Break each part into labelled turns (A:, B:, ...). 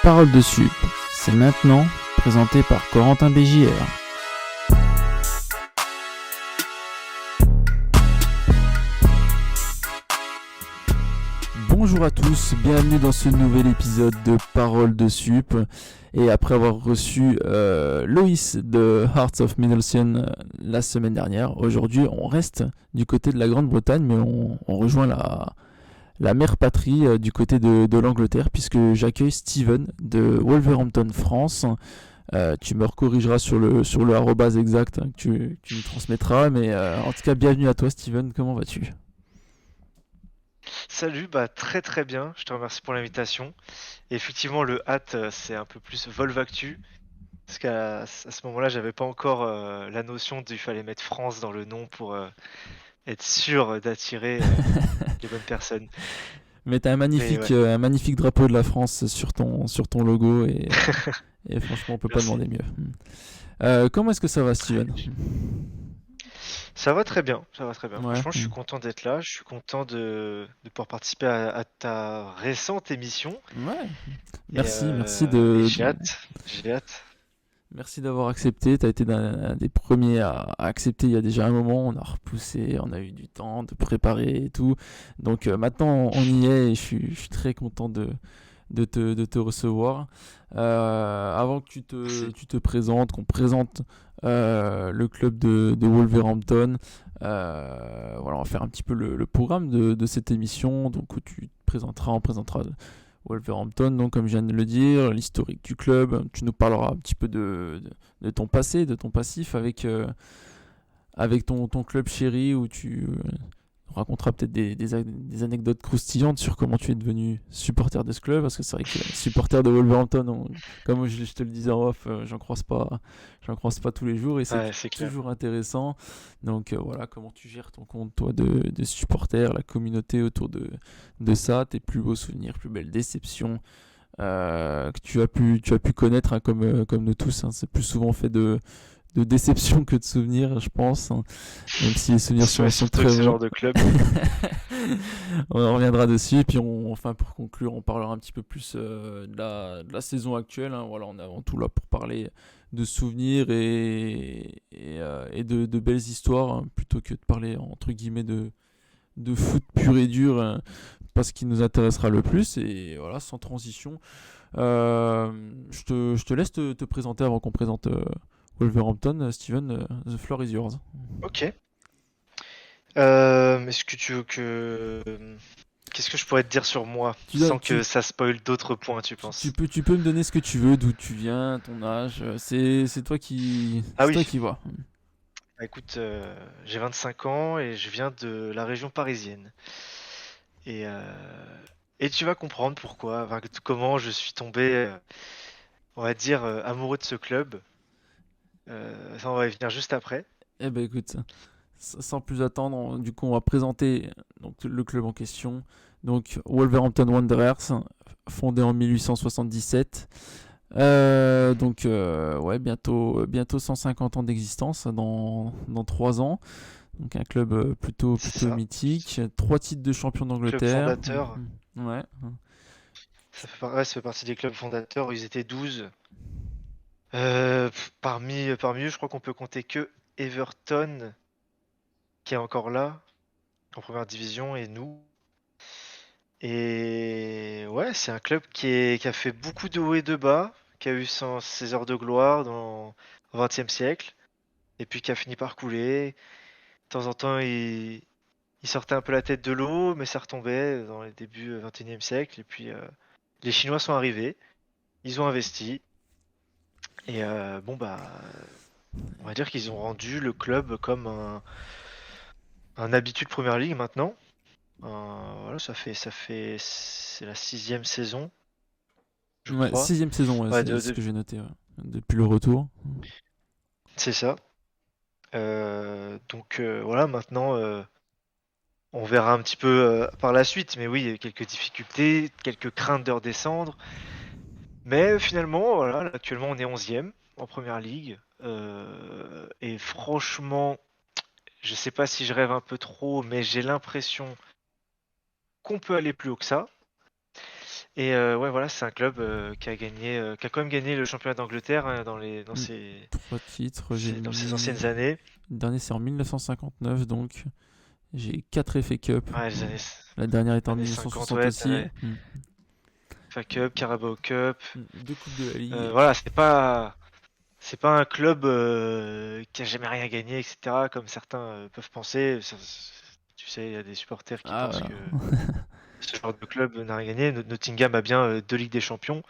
A: Parole de Sup, c'est maintenant, présenté par Corentin BJR. Bonjour à tous, bienvenue dans ce nouvel épisode de Parole de Sup. Et après avoir reçu Loïs de Hearts of Midlothian la semaine dernière, aujourd'hui on reste du côté de la Grande-Bretagne, mais on rejoint la mère patrie du côté de l'Angleterre, puisque j'accueille Steven de Wolverhampton France. Tu me corrigeras sur le arrobase exact que tu me transmettras, mais en tout cas bienvenue à toi Steven, comment vas-tu ?
B: Salut, très très bien, je te remercie pour l'invitation. Et effectivement, le hâte, c'est un peu plus Volvactu, parce qu'à ce moment-là, j'avais pas encore la notion qu'il fallait mettre France dans le nom pour être sûr d'attirer les bonnes personnes.
A: Mais t'as
B: Mais ouais,
A: un magnifique drapeau de la France sur ton logo et franchement on peut pas
B: merci.
A: demander mieux. Comment est-ce que ça va Steven ?
B: Ça va très bien, ça va très bien.
A: Ouais.
B: Franchement, je suis content d'être là, je suis content de pouvoir participer à ta récente émission.
A: Ouais.
B: Et,
A: Merci
B: j'ai hâte.
A: merci d'avoir accepté. Tu as été un des premiers à accepter il y a déjà un moment. On a repoussé, on a eu du temps de préparer et tout. Donc maintenant, on y est et je suis très content de te recevoir. Avant que
B: Merci.
A: tu te présentes, qu'on présente le club de Wolverhampton, voilà, on va faire un petit peu le programme de cette émission. Donc, où tu te présenteras, on présentera Wolverhampton, donc comme je viens de le dire, l'historique du club. Tu nous parleras un petit peu de ton passé, de ton passif avec ton club chéri, où tu raconteras peut-être des anecdotes croustillantes sur comment tu es devenu supporter de ce club, parce que c'est vrai que supporter de Wolverhampton, comme je te le disais en off, j'en croise pas tous les jours et c'est
B: Ouais, c'est clair.
A: toujours intéressant. Donc voilà, comment tu gères ton compte, toi, de supporter, la communauté autour de ça, tes plus beaux souvenirs, plus belles déceptions que tu as pu connaître, hein, comme nous tous. Hein. C'est plus souvent fait de déceptions que de souvenirs, je pense. Hein. Même si les souvenirs
B: Ouais,
A: sont
B: surtout
A: très
B: avec ce
A: bons.
B: genre de club.
A: On en reviendra dessus. Et puis, enfin, pour conclure, on parlera un petit peu plus de la saison actuelle. Hein. Voilà, on est avant tout là pour parler de souvenirs et de belles histoires, hein, plutôt que de parler, entre guillemets, de foot pur et dur, pas ce qui nous intéressera le plus. Et voilà, sans transition, je te laisse te présenter avant qu'on présente Wolverhampton. Steven, the floor is yours.
B: Ok. Est-ce que tu veux que... Qu'est-ce que je pourrais te dire sur moi,
A: Tu, dois-
B: sans que ça spoil d'autres points, tu penses?
A: tu peux me donner ce que tu veux, d'où tu viens, ton âge.
B: Ah
A: C'est
B: oui,
A: toi qui vois.
B: écoute, j'ai 25 ans et je viens de la région parisienne. Et, euh, et tu vas comprendre pourquoi, enfin, comment je suis tombé, on va dire, amoureux de ce club. Ça, on va y venir juste après.
A: Eh ben écoute, sans plus attendre, du coup on va présenter donc, le club en question. Donc Wolverhampton Wanderers, fondé en 1877. Ouais, bientôt 150 ans d'existence dans 3 ans. Donc un club
B: C'est
A: plutôt
B: ça.
A: mythique. 3 titres de champion
B: Club
A: d'Angleterre.
B: fondateur.
A: Ouais.
B: Ouais, ça fait partie des clubs fondateurs. Ils étaient 12. Parmi eux, je crois qu'on peut compter que Everton, qui est encore là, en première division, et nous. Et ouais, c'est un club qui a fait beaucoup de hauts et de bas, qui a eu ses heures de gloire au XXe siècle, et puis qui a fini par couler. De temps en temps, il sortait un peu la tête de l'eau, mais ça retombait dans les débuts du XXIe siècle. Et puis les Chinois sont arrivés, ils ont investi, et on va dire qu'ils ont rendu le club comme un habitué de Première Ligue maintenant. Voilà, c'est la 6e saison, je
A: Ouais,
B: crois.
A: 6e saison, ouais,
B: Ouais,
A: c'est ce que j'ai noté, ouais. Depuis le retour.
B: c'est ça. Voilà, maintenant, on verra un petit peu par la suite. Mais oui, il y a eu quelques difficultés, quelques craintes de redescendre. Mais finalement, voilà, actuellement, on est 11e en Première Ligue. Et franchement, je sais pas si je rêve un peu trop, mais j'ai l'impression qu'on peut aller plus haut que ça. Et ouais, voilà, c'est un club qui a gagné, qui a quand même gagné le championnat d'Angleterre hein,
A: Mm. 3 titres, j'ai
B: dans ses
A: mis.
B: anciennes années.
A: Le dernier, c'est en 1959, donc j'ai 4 FA Cup.
B: Ouais,
A: La dernière était en
B: années 50,
A: 1960
B: ouais,
A: aussi.
B: t'avais FA Cup, Carabao Cup.
A: 2 coupes de la Ligue.
B: Voilà, c'est pas un club qui a jamais rien gagné, etc. Comme certains peuvent penser. Tu sais, il y a des supporters qui
A: Ah,
B: pensent
A: voilà.
B: que ce genre de club n'a rien gagné. Nottingham a bien 2 Ligues des Champions.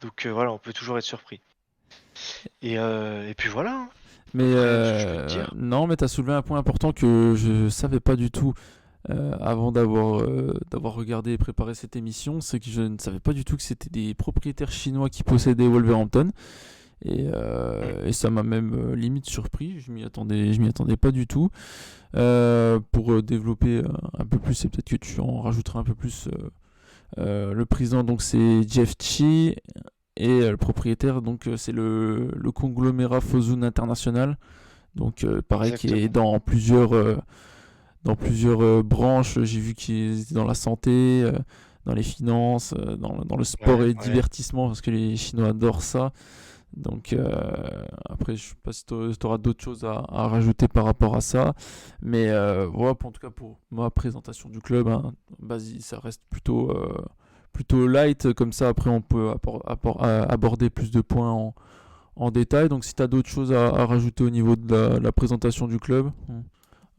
B: Donc voilà, on peut toujours être surpris. Et puis voilà, hein, à peu
A: Mais
B: près ce que je peux te dire.
A: non, mais tu as soulevé un point important que je savais pas du tout avant d'avoir regardé et préparé cette émission, c'est que je ne savais pas du tout que c'était des propriétaires chinois qui possédaient Wolverhampton.
B: Mm.
A: Et ça m'a même limite surpris, je m'y attendais pas du tout. Pour développer un peu plus, et peut-être que tu en rajouteras un peu plus, le président, donc c'est Jeff Chi, et le propriétaire, donc c'est le conglomérat Fosun International, donc pareil, qui est
B: Exactement.
A: dans plusieurs branches. J'ai vu qu'ils étaient dans la santé, dans les finances, dans le sport
B: Ouais,
A: et le
B: ouais.
A: divertissement, parce que les Chinois adorent ça. Donc après, je sais pas si tu auras d'autres choses à rajouter par rapport à ça. Mais voilà, en tout cas pour ma présentation du club, hein, ça reste plutôt light. Comme ça, après, on peut aborder plus de points en détail. Donc si tu as d'autres choses à rajouter au niveau de la présentation du club,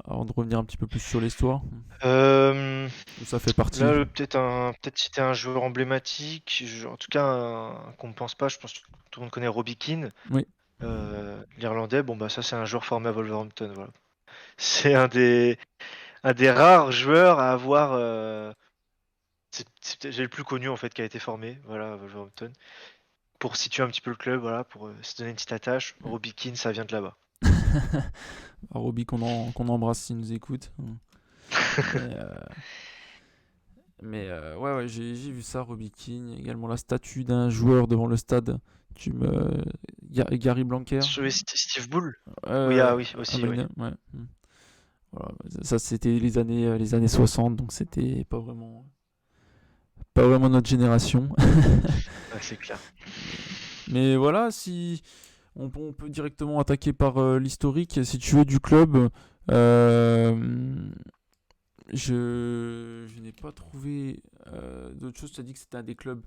A: avant de revenir un petit peu plus sur l'histoire,
B: Euh,
A: où ça fait partie.
B: Là, peut-être citer un joueur emblématique. En tout cas, qu'on ne pense pas. Je pense que tout le monde connaît Robbie Keane,
A: Oui.
B: l'Irlandais. Bon, bah ça, c'est un joueur formé à Wolverhampton. Voilà. C'est un des rares joueurs à avoir. C'est j'ai le plus connu en fait qui a été formé. Voilà, à Wolverhampton. Pour situer un petit peu le club, voilà, pour se donner une petite attache. Robbie Keane, ça vient de là-bas.
A: Roby qu'on embrasse s'il nous écoute. Mais, ouais, ouais, j'ai vu ça, Robbie Keane. Également la statue d'un joueur devant le stade. Gary Blanquer.
B: Steve Bull. Oui,
A: Euh,
B: ah oui,
A: à
B: aussi, oui.
A: Magne- ouais. Voilà. Ça, c'était les années 60, donc c'était pas vraiment notre génération.
B: Ouais, c'est clair.
A: Mais voilà, si on peut directement attaquer par l'historique, si tu veux, du club. Euh, je n'ai pas trouvé d'autres choses. Tu as dit que c'était un des clubs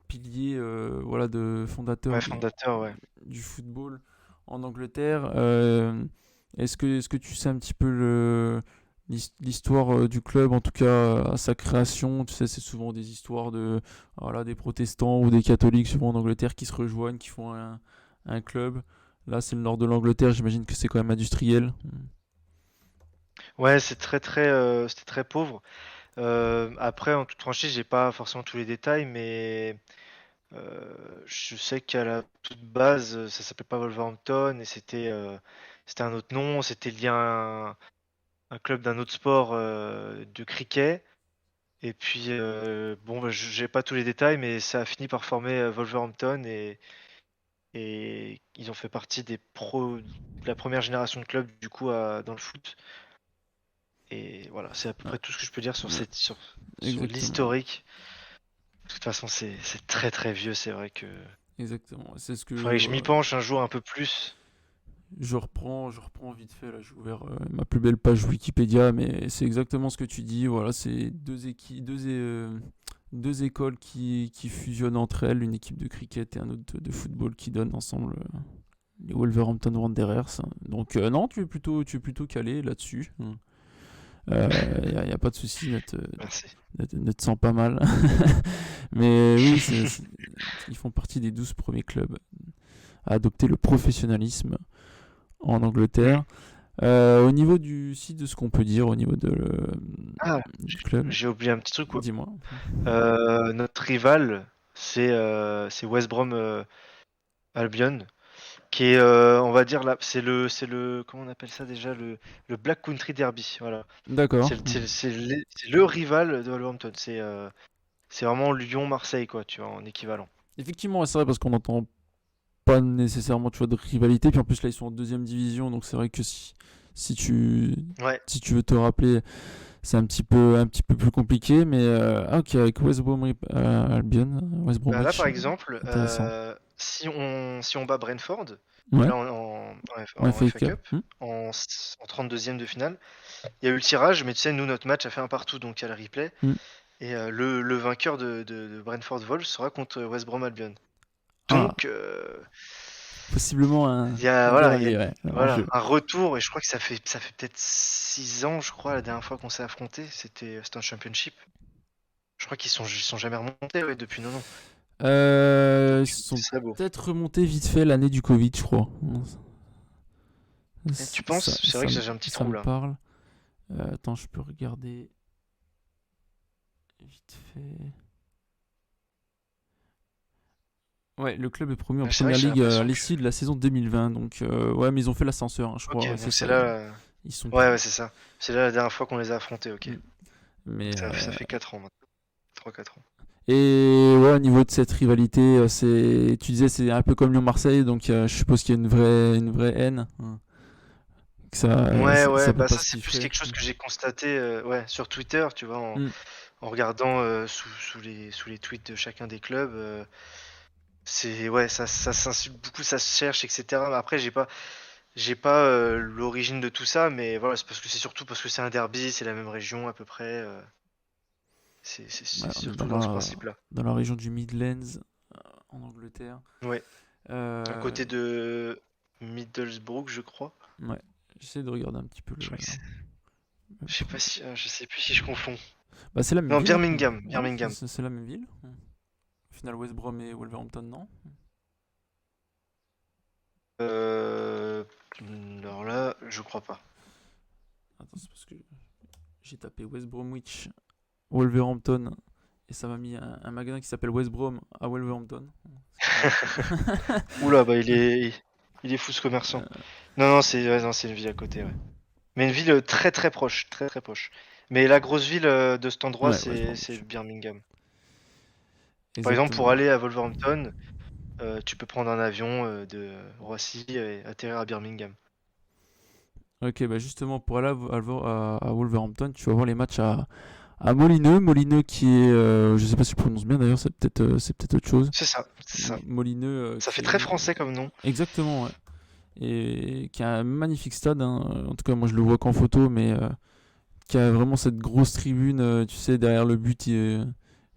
A: piliers, voilà, de fondateurs
B: Ouais, fondateur, ouais.
A: du football en Angleterre. Est-ce que tu sais un petit peu l'histoire du club, en tout cas à sa création? Tu sais, c'est souvent des histoires voilà, des protestants ou des catholiques, souvent en Angleterre, qui se rejoignent, qui font un club. Là, c'est le nord de l'Angleterre, j'imagine que c'est quand même industriel.
B: Ouais, c'était très pauvre. Après, en toute franchise, j'ai pas forcément tous les détails, mais je sais qu'à la toute base, ça s'appelait pas Wolverhampton et c'était un autre nom. C'était lié à un club d'un autre sport, de cricket. Et puis, bon, bah, j'ai pas tous les détails, mais ça a fini par former Wolverhampton et ils ont fait partie des pros, de la première génération de clubs du coup dans le foot. Et voilà, c'est à peu
A: Ah,
B: près tout ce que je peux dire sur
A: ouais,
B: sur
A: exactement.
B: l'historique. De toute façon, c'est très très vieux, c'est vrai que.
A: Exactement. C'est ce que
B: Faudrait que je m'y penche un jour un peu plus.
A: je reprends vite fait. Là, j'ai ouvert ma plus belle page Wikipédia, mais c'est exactement ce que tu dis. Voilà, c'est deux écoles qui fusionnent entre elles, une équipe de cricket et un autre de football qui donnent ensemble les Wolverhampton Wanderers. Donc non, tu es plutôt calé là-dessus. Y a pas de souci,
B: Merci.
A: ne te sens pas mal. Mais oui, ils font partie des 12 premiers clubs à adopter le professionnalisme en
B: Hmm.
A: Angleterre. Au niveau du site, de ce qu'on peut dire au niveau
B: Ah,
A: du club,
B: j'ai oublié un petit truc, quoi.
A: dis-moi.
B: Notre rival, c'est West Brom Albion, qui est, on va dire, là, comment on appelle ça déjà, le Black Country Derby, voilà.
A: D'accord.
B: C'est le rival de Wolverhampton. C'est vraiment Lyon-Marseille, quoi, tu vois, en équivalent.
A: Effectivement, c'est vrai parce qu'on n'entend pas nécessairement, tu vois, de rivalité. Puis en plus, là, ils sont en deuxième division, donc c'est vrai que si tu,
B: Ouais.
A: si tu veux te rappeler, c'est un petit peu plus compliqué, mais ok, avec West Brom Albion, West
B: Bah là,
A: Bromwich,
B: par exemple,
A: intéressant.
B: si on bat Brentford,
A: Ouais,
B: là en
A: en
B: en
A: FA
B: FA
A: Cup.
B: Cup, en 32e de finale, il y a eu le tirage, mais tu sais, nous, notre match a fait un partout, donc il y a le replay.
A: Hmm.
B: Et le vainqueur de Brentford Wolves sera contre West Brom Albion.
A: Ah,
B: Donc,
A: possiblement
B: il y a,
A: un dur
B: voilà,
A: aller, ouais, en
B: voilà,
A: jeu.
B: un retour, et je crois que ça fait peut-être 6 ans, je crois, la dernière fois qu'on s'est affronté. C'était un championship. Je crois qu'ils sont jamais remontés, ouais, depuis 9 ans. Donc,
A: Ils sont
B: c'est ça beau.
A: peut-être remontés vite fait l'année du Covid, je crois.
B: Et tu penses? C'est vrai que j'ai un petit
A: Ça
B: trou
A: me
B: là.
A: parle. Attends, je peux regarder vite fait. Ouais, le club est promu en
B: Mais c'est vrai
A: première
B: que j'ai
A: ligue à
B: l'impression que.
A: l'issue de la saison 2020. Donc, ouais, mais ils ont fait l'ascenseur, hein, je
B: Ok,
A: crois. Ouais, c'est
B: donc c'est
A: ça.
B: là.
A: Ils sont
B: Ouais,
A: plus.
B: ouais, c'est ça. C'est là la dernière fois qu'on les a affrontés, ok.
A: Mm. Mais,
B: Donc ça fait 4 ans maintenant. 3-4 ans.
A: et ouais, au niveau de cette rivalité, tu disais c'est un peu comme Lyon-Marseille, donc je suppose qu'il y a une vraie haine, hein, que
B: Ouais,
A: ça
B: ouais,
A: peut
B: bah
A: pas
B: ça
A: se
B: c'est plus
A: chiffrer.
B: quelque chose que j'ai constaté ouais, sur Twitter, tu vois, en,
A: Mm.
B: en regardant sous les tweets de chacun des clubs. C'est ouais, ça s'insulte beaucoup, ça se cherche, etc. Après, j'ai pas l'origine de tout ça, mais voilà, c'est surtout parce que c'est un derby, c'est la même région à peu près. C'est
A: Ouais, on est
B: surtout dans ce principe-là.
A: dans la région du Midlands, en Angleterre.
B: Ouais, à
A: Euh,
B: côté de Middlesbrough, je crois.
A: ouais, j'essaie de regarder un petit peu
B: Je crois que c'est.
A: le
B: Je sais pas si, je sais plus si je confonds.
A: Bah, c'est la même
B: Non,
A: ville, hein.
B: Birmingham,
A: Ouais,
B: Birmingham.
A: c'est la même ville. Au final, West Brom et Wolverhampton, non.
B: Euh, alors là, je crois pas.
A: Attends, c'est parce que j'ai tapé West Bromwich, Wolverhampton, et ça m'a mis un magasin qui s'appelle West Brom à Wolverhampton. C'est pas mal.
B: Oula, bah il est fou ce commerçant.
A: Euh,
B: Non, non, ouais, non, c'est une ville à côté, ouais. Mais une ville très très proche, très très proche. Mais la grosse ville de cet endroit,
A: ouais, West
B: c'est
A: Bromwich.
B: Birmingham. Par exemple, pour
A: Exactement.
B: aller à Wolverhampton, tu peux prendre un avion de Roissy et atterrir à Birmingham.
A: Ok, bah justement, pour aller à Wolverhampton, tu vas voir les matchs à Molineux. Molineux qui est, je sais pas si je prononce bien d'ailleurs, c'est peut-être autre chose.
B: C'est ça, c'est ça.
A: Molineux
B: Ça fait
A: qui
B: très
A: est.
B: français comme nom.
A: Exactement, ouais. Et qui a un magnifique stade, hein. En tout cas, moi je le vois qu'en photo, mais qui a vraiment cette grosse tribune, tu sais, derrière le but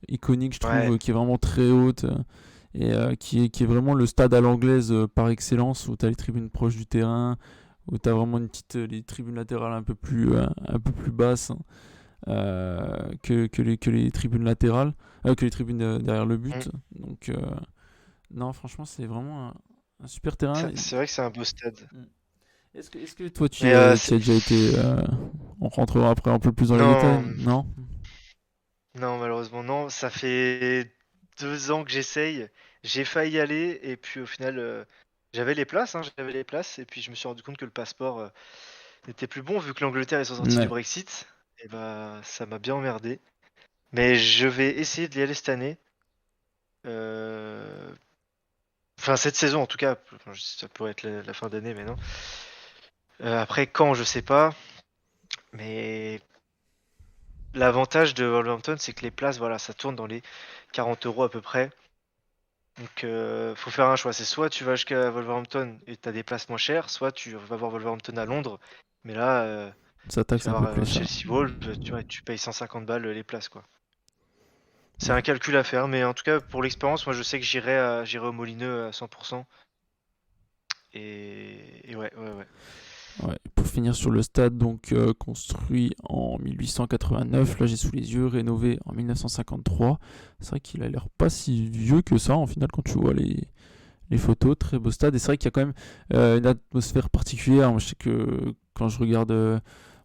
A: iconique, je trouve,
B: Ouais.
A: qui est vraiment très haute, et qui est vraiment le stade à l'anglaise par excellence, où tu as les tribunes proches du terrain, où tu as vraiment les tribunes latérales un peu plus basses, hein, que les tribunes latérales, que les tribunes derrière le
B: Mm.
A: but. Donc, non, franchement, c'est vraiment un super terrain.
B: C'est vrai que c'est un beau stade.
A: Mm. Est-ce que toi
B: Mais
A: tu as déjà été. On rentrera après un peu plus dans les détails,
B: non,
A: non?
B: non, malheureusement non. Ça fait 2 ans que j'essaye. J'ai failli y aller et puis au final, j'avais les places, hein, j'avais les places et puis je me suis rendu compte que le passeport n'était plus bon vu que l'Angleterre est sortie du
A: Ouais.
B: Brexit. Et bah ça m'a bien emmerdé. Mais je vais essayer d'y aller cette année. Euh, Enfin cette saison en tout cas. Enfin, ça pourrait être la fin d'année, mais non. Après quand, je sais pas. Mais l'avantage de Wolverhampton, c'est que les places, voilà, ça tourne dans les 40 € à peu près. Donc, faut faire un choix. C'est soit tu vas jusqu'à Wolverhampton et t'as des places moins chères, soit tu vas voir Wolverhampton à Londres. Mais là,
A: Ça
B: tu
A: taxe
B: vas
A: un peu
B: voir
A: plus, ça.
B: Chelsea Wolves, tu vois, tu payes 150 balles les places, quoi. C'est un calcul à faire, mais en tout cas, pour l'expérience, moi, je sais que j'irai au Molineux à 100%. Et ouais, ouais, ouais.
A: Ouais. Pour finir sur le stade, donc construit en 1889, là j'ai sous les yeux, rénové en 1953. C'est vrai qu'il a l'air pas si vieux que ça, en final, quand tu vois les photos. Très beau stade. Et c'est vrai qu'il y a quand même une atmosphère particulière. Moi, je sais que quand je regarde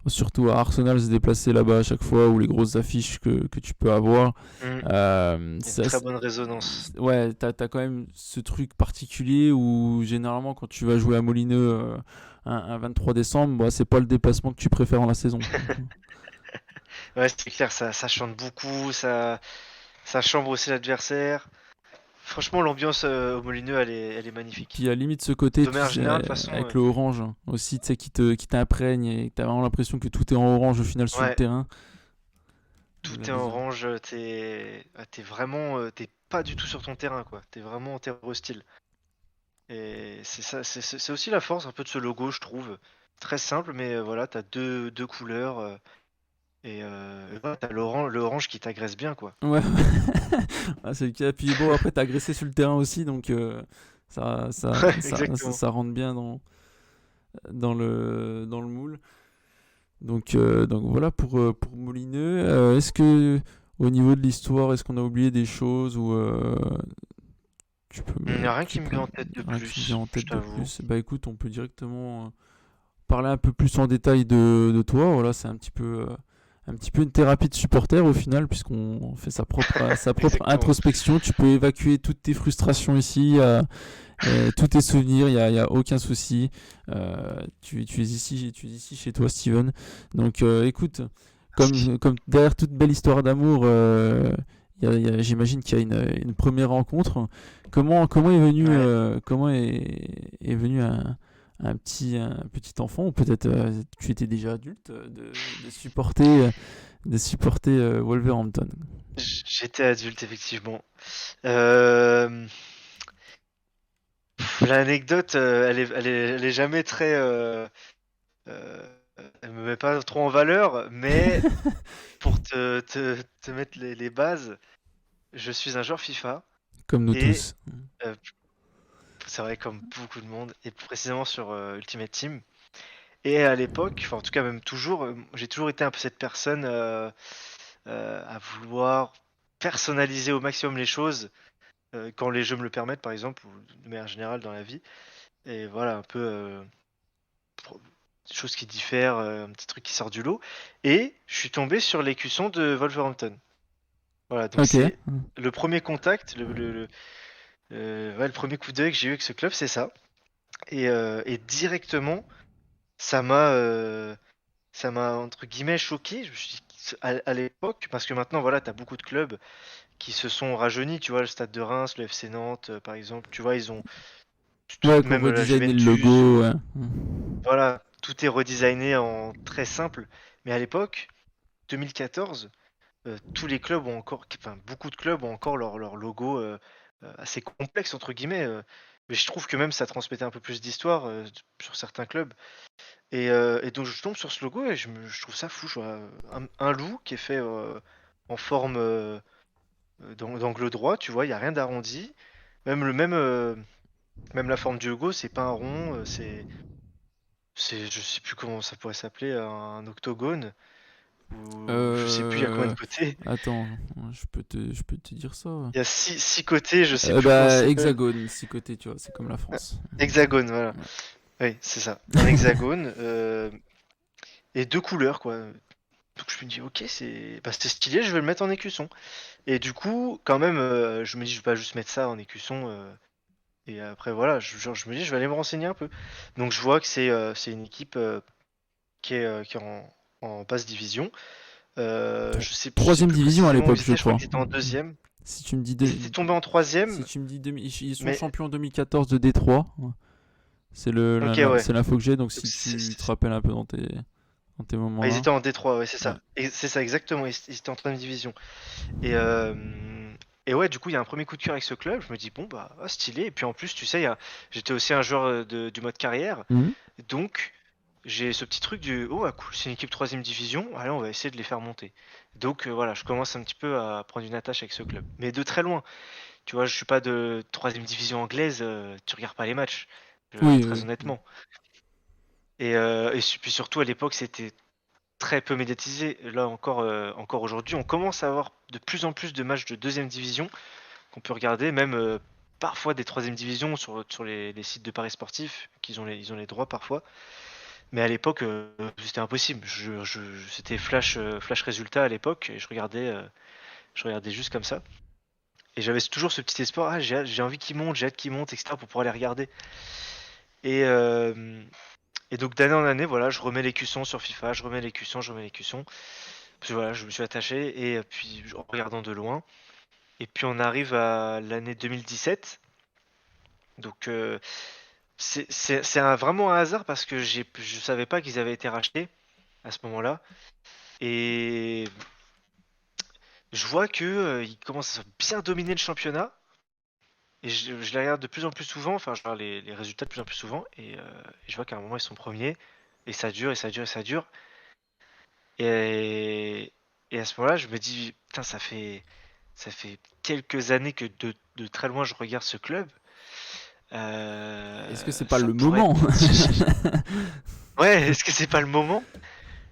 A: surtout à Arsenal se déplacer là-bas à chaque fois, ou les grosses affiches que tu peux avoir.
B: Hmm. Une
A: Ça,
B: très bonne résonance.
A: ouais, t'as quand même ce truc particulier où généralement quand tu vas jouer à Molineux un 23 décembre, bah, c'est pas le déplacement que tu préfères en la saison.
B: Ouais, c'est clair, ça chante beaucoup, ça chambre aussi l'adversaire. Franchement, l'ambiance au Molineux, elle est magnifique.
A: Puis à la limite ce côté,
B: De
A: tu
B: manière
A: sais,
B: générale, de toute façon,
A: avec le orange aussi, tu sais, qui t'imprègne et t'as vraiment l'impression que tout est en orange au final sur le
B: ouais,
A: terrain. La
B: tout est en
A: vision.
B: orange. T'es vraiment, t'es pas du tout sur ton terrain, quoi. T'es vraiment en terre hostile. Et c'est ça, c'est aussi la force un peu de ce logo, je trouve. Très simple, mais voilà, t'as deux couleurs. Et voilà, t'as l'orange qui t'agresse bien, quoi.
A: Ouais, ah, c'est le cas. Puis bon, après, t'as agressé sur le terrain aussi, donc
B: Ouais, exactement.
A: ça rentre bien dans le moule. Donc voilà pour Molineux. Est-ce que au niveau de l'histoire, est-ce qu'on a oublié des choses ou tu peux
B: Il
A: me,
B: n'y a rien
A: tu
B: qui me
A: peux,
B: vient en tête de
A: rien qui te vient
B: plus,
A: en
B: je
A: tête de
B: t'avoue.
A: plus? Bah écoute, on peut directement parler un peu plus en détail de toi. Voilà, c'est un petit peu une thérapie de supporter au final, puisqu'on fait sa propre
B: Exactement.
A: introspection. Tu peux évacuer toutes tes frustrations ici, tous tes souvenirs, il y a aucun souci. Tu es ici chez toi, Steven. Donc écoute, comme derrière toute belle histoire d'amour, j'imagine qu'il y a une première rencontre.
B: Ouais.
A: Comment est venu un petit enfant, ou peut-être tu étais déjà adulte, de supporter Wolverhampton.
B: J'étais adulte, effectivement. Euh, L'anecdote, elle est jamais très. Euh, Elle me met pas trop en valeur, mais pour te mettre les bases, je suis un joueur FIFA
A: Comme nous
B: et
A: tous.
B: euh, c'est vrai comme beaucoup de monde, et plus précisément sur Ultimate Team. Et à l'époque, enfin en tout cas même toujours, j'ai toujours été un peu cette personne à vouloir personnaliser au maximum les choses quand les jeux me le permettent, par exemple, ou de manière générale dans la vie. Et voilà, un peu des choses qui diffèrent, un petit truc qui sort du lot. Et je suis tombé sur l'écusson de Wolverhampton. Voilà, donc
A: Ok.
B: c'est le premier contact, ouais, le premier coup d'œil que j'ai eu avec ce club, c'est ça. Et directement, ça m'a, euh, ça m'a entre guillemets choqué. Je me suis dit, à l'époque, parce que maintenant, voilà, t'as beaucoup de clubs qui se sont rajeunis. Tu vois, le Stade de Reims, le FC Nantes, par exemple. Tu vois, ils ont
A: Ouais, qu'on
B: même la
A: redesigné le
B: Juventus
A: logo.
B: ou
A: Ouais.
B: voilà, tout est redesigné en très simple. Mais à l'époque, 2014, tous les clubs ont encore, enfin beaucoup de clubs ont encore leur logo assez complexe entre guillemets. Mais je trouve que même ça transmettait un peu plus d'histoire sur certains clubs. Et donc je tombe sur ce logo et je trouve ça fou. Je vois un loup qui est fait en forme d'angle droit, tu vois, il y a rien d'arrondi. Même la forme du logo, c'est pas un rond, je sais plus comment ça pourrait s'appeler, un octogone ou je sais plus il y a combien de
A: Euh,
B: côtés.
A: Attends, je peux te dire ça.
B: Il y a six côtés, je sais plus comment ça
A: Bah,
B: s'appelle.
A: hexagone, 6 côtés, tu vois, c'est comme la France.
B: Hexagone, voilà.
A: Ouais.
B: Oui, c'est ça. Un hexagone et deux couleurs, quoi. Donc je me dis, ok, c'était stylé, je vais le mettre en écusson. Et du coup, quand même, je me dis, je vais pas juste mettre ça en écusson. Et après, voilà, genre, je me dis, je vais aller me renseigner un peu. Donc je vois que c'est une équipe qui est en basse division. Je sais
A: Troisième
B: plus
A: division à
B: précisément où
A: l'époque,
B: ils
A: je
B: étaient, je crois
A: crois.
B: qu'ils étaient en deuxième.
A: Si tu me dis
B: Ils
A: de-
B: étaient tombés en
A: si
B: troisième,
A: tu me dis ils sont
B: mais
A: champions 2014 de Détroit.
B: ok, ouais.
A: C'est l'info que j'ai, donc
B: Donc,
A: si tu te rappelles un peu dans tes moments
B: Ils
A: là.
B: étaient en Détroit, ouais, c'est
A: Ouais.
B: ça. Et c'est ça, exactement. Ils étaient en troisième division. Et, euh, et ouais, du coup, il y a un premier coup de cœur avec ce club. Je me dis, bon, bah, ah, stylé. Et puis en plus, tu sais, j'étais aussi un joueur du mode carrière.
A: Mhm.
B: Donc, j'ai ce petit truc oh, ah, cool, c'est une équipe troisième division. Allez, on va essayer de les faire monter. Donc, voilà, je commence un petit peu à prendre une attache avec ce club. Mais de très loin. Tu vois, je suis pas de troisième division anglaise. Tu regardes pas les matchs,
A: Oui,
B: très
A: oui.
B: honnêtement. Puis surtout, à l'époque, c'était très peu médiatisé. Là encore aujourd'hui, on commence à avoir de plus en plus de matchs de deuxième division qu'on peut regarder, même parfois des troisième division sur les sites de paris sportifs, ils ont les droits parfois. Mais à l'époque, c'était impossible. C'était flash résultat à l'époque, et je regardais juste comme ça. Et j'avais toujours ce petit espoir, j'ai envie qu'il monte, j'ai hâte qu'il monte, etc. pour pouvoir les regarder. Et, euh, et donc d'année en année, voilà, je remets les cuissons sur FIFA, je remets les cuissons, je remets les cuissons. Puis voilà, je me suis attaché et puis en regardant de loin. Et puis on arrive à l'année 2017. Donc vraiment un hasard parce que je savais pas qu'ils avaient été rachetés à ce moment-là. Et je vois que ils commencent à bien dominer le championnat. Et je les regarde de plus en plus souvent, enfin je regarde les résultats de plus en plus souvent. Et je vois qu'à un moment ils sont premiers. Et ça dure, et ça dure, et ça dure. Et, et à ce moment-là, je me dis, putain, ça fait quelques années que de très loin je regarde ce club.
A: Est-ce que c'est pas
B: Ça
A: le
B: pourrait
A: moment?
B: Ouais, est-ce que c'est pas le moment?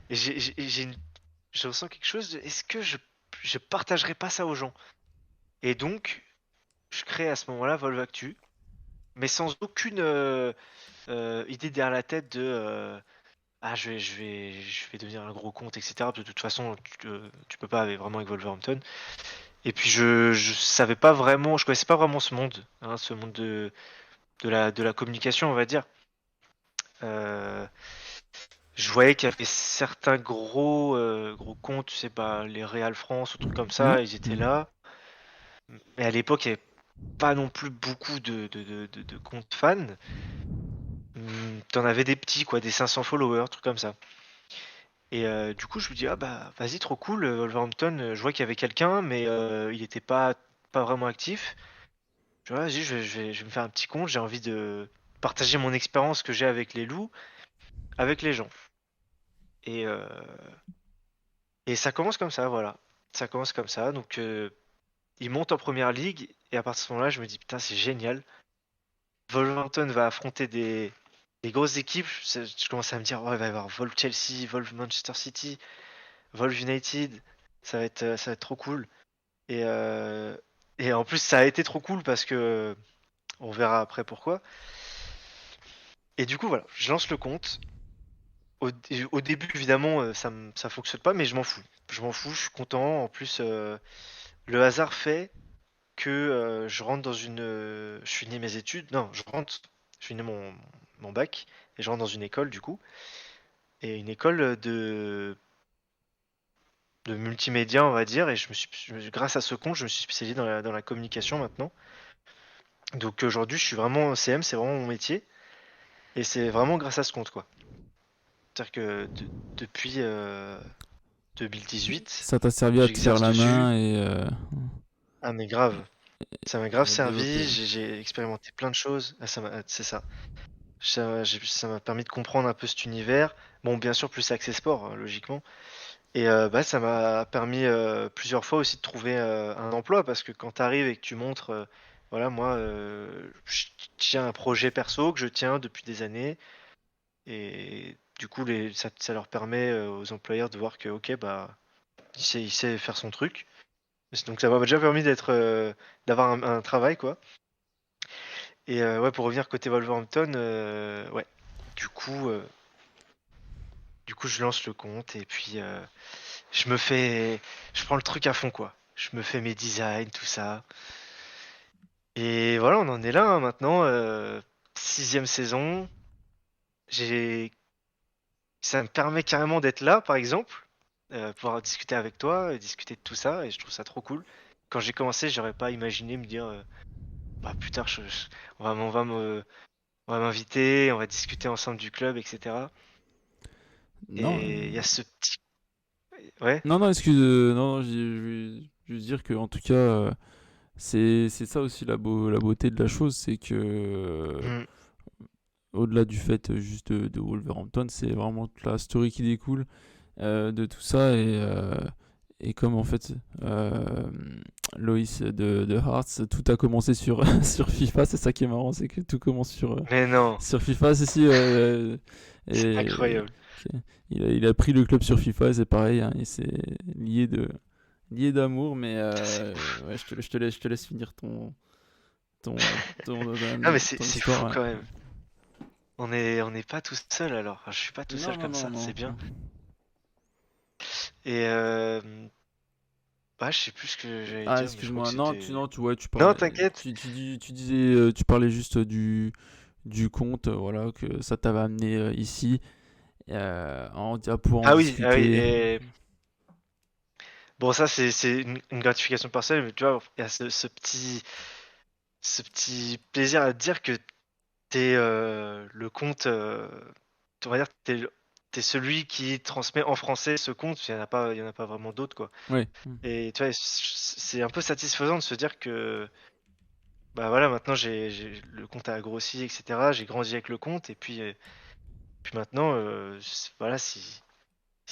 B: Et je ressens quelque chose est-ce que je partagerai pas ça aux gens? Et donc, je crée à ce moment-là Volve Actu, mais sans aucune idée derrière la tête de ah, je vais devenir un gros compte, etc. De toute façon, tu peux pas vraiment avec Wolverhampton. Et puis, je savais pas vraiment, je connaissais pas vraiment ce monde, hein, ce monde de la communication, on va dire. Euh, je voyais qu'il y avait certains gros comptes, tu sais pas, les Real France ou trucs comme
A: Ouais.
B: ça, ils étaient là. Mais à l'époque, il n'y avait pas non plus beaucoup de comptes fans. T'en avais des petits, quoi, des 500 followers, trucs comme ça. Et du coup, je me dis, ah bah, vas-y, trop cool, Wolverhampton, je vois qu'il y avait quelqu'un, mais il était pas vraiment actif. Tu vois, vas-y, je vais me faire un petit compte, j'ai envie de partager mon expérience que j'ai avec les loups, avec les gens. Et, euh, et ça commence comme ça, voilà. Ça commence comme ça, donc ils montent en première ligue, et à partir de ce moment-là, je me dis, putain, c'est génial. Wolverhampton va affronter des grosses équipes. Je commence à me dire, oh, il va y avoir Wolves Chelsea, Wolves Manchester City, Wolves United. Ça va être trop cool. Et, euh, et en plus, ça a été trop cool parce que on verra après pourquoi. Et du coup, voilà, je lance le compte. Au début, évidemment, ça fonctionne pas, mais je m'en fous. Je m'en fous, je suis content. En plus, le hasard fait que je rentre dans une. Je finis mes études. Non, je finis mon bac et je rentre dans une école du coup. Et une école de multimédia, on va dire. Et grâce à ce compte, je me suis spécialisé dans la communication maintenant. Donc aujourd'hui, je suis vraiment CM, c'est vraiment mon métier. Et c'est vraiment grâce à ce compte, quoi. C'est-à-dire que depuis 2018,
A: Ça t'a servi à te faire
B: j'exerce
A: la
B: dessus.
A: main et
B: Ah, mais grave. Ça m'a grave
A: à développer.
B: servi. J'ai expérimenté plein de choses. Ah, c'est ça. Ça m'a permis de comprendre un peu cet univers. Bon, bien sûr, plus accès sport, hein, logiquement. Et bah, ça m'a permis plusieurs fois aussi de trouver un emploi parce que quand tu arrives et que tu montres, voilà, moi, je tiens un projet perso que je tiens depuis des années et du coup, ça leur permet aux employeurs de voir que, ok, bah, il sait faire son truc. Donc ça m'a déjà permis d'avoir un travail, quoi. Et ouais, pour revenir côté Wolverhampton, ouais, du coup, euh, du coup, je lance le compte et puis je me fais, je prends le truc à fond, quoi. Je me fais mes designs, tout ça. Et voilà, on en est là hein, maintenant. Sixième saison. J'ai, Ça me permet carrément d'être là, par exemple, pouvoir discuter avec toi, discuter de tout ça, et je trouve ça trop cool. Quand j'ai commencé, j'aurais pas imaginé me dire, bah plus tard, on va m'inviter, on va discuter ensemble du club, etc.
A: Non,
B: Et il y a ce petit, ouais.
A: non, non, excuse, non, non, je vais juste dire que en tout cas, c'est ça aussi la beauté de la chose, c'est que
B: Mm.
A: au-delà du fait juste de Wolverhampton, c'est vraiment toute la story qui découle de tout ça et comme en fait Loïs de Hearts, tout a commencé sur, sur FIFA, c'est ça qui est marrant, c'est que tout commence
B: Mais non,
A: sur FIFA, c'est si,
B: c'est
A: et
B: incroyable.
A: il a pris le club sur FIFA, et c'est pareil, hein, et c'est lié d'amour, mais
B: Putain, c'est
A: ouais, je te laisse finir
B: Ah mais
A: ton
B: c'est
A: histoire.
B: fou
A: Ouais.
B: quand même. On n'est pas tout seul alors. Enfin, je suis pas tout
A: Non,
B: seul
A: non,
B: comme
A: non,
B: ça,
A: non.
B: c'est bien. Et bah je sais plus ce que j'allais
A: Ah,
B: dire, mais je crois que
A: excuse-moi. Non,
B: c'était.
A: non, ouais,
B: Non, t'inquiète.
A: tu disais, tu parlais juste du compte, voilà, que ça t'avait amené ici, pour en
B: Ah oui,
A: discuter.
B: et Bon, ça, c'est une gratification personnelle, mais tu vois, il y a ce petit plaisir à te dire que t'es le compte, on va dire, t'es celui qui transmet en français ce compte. Il y en a pas vraiment d'autres, quoi.
A: Ouais.
B: Et tu vois, c'est un peu satisfaisant de se dire que, bah voilà, maintenant le compte a grossi, etc. J'ai grandi avec le compte, et puis maintenant, voilà, si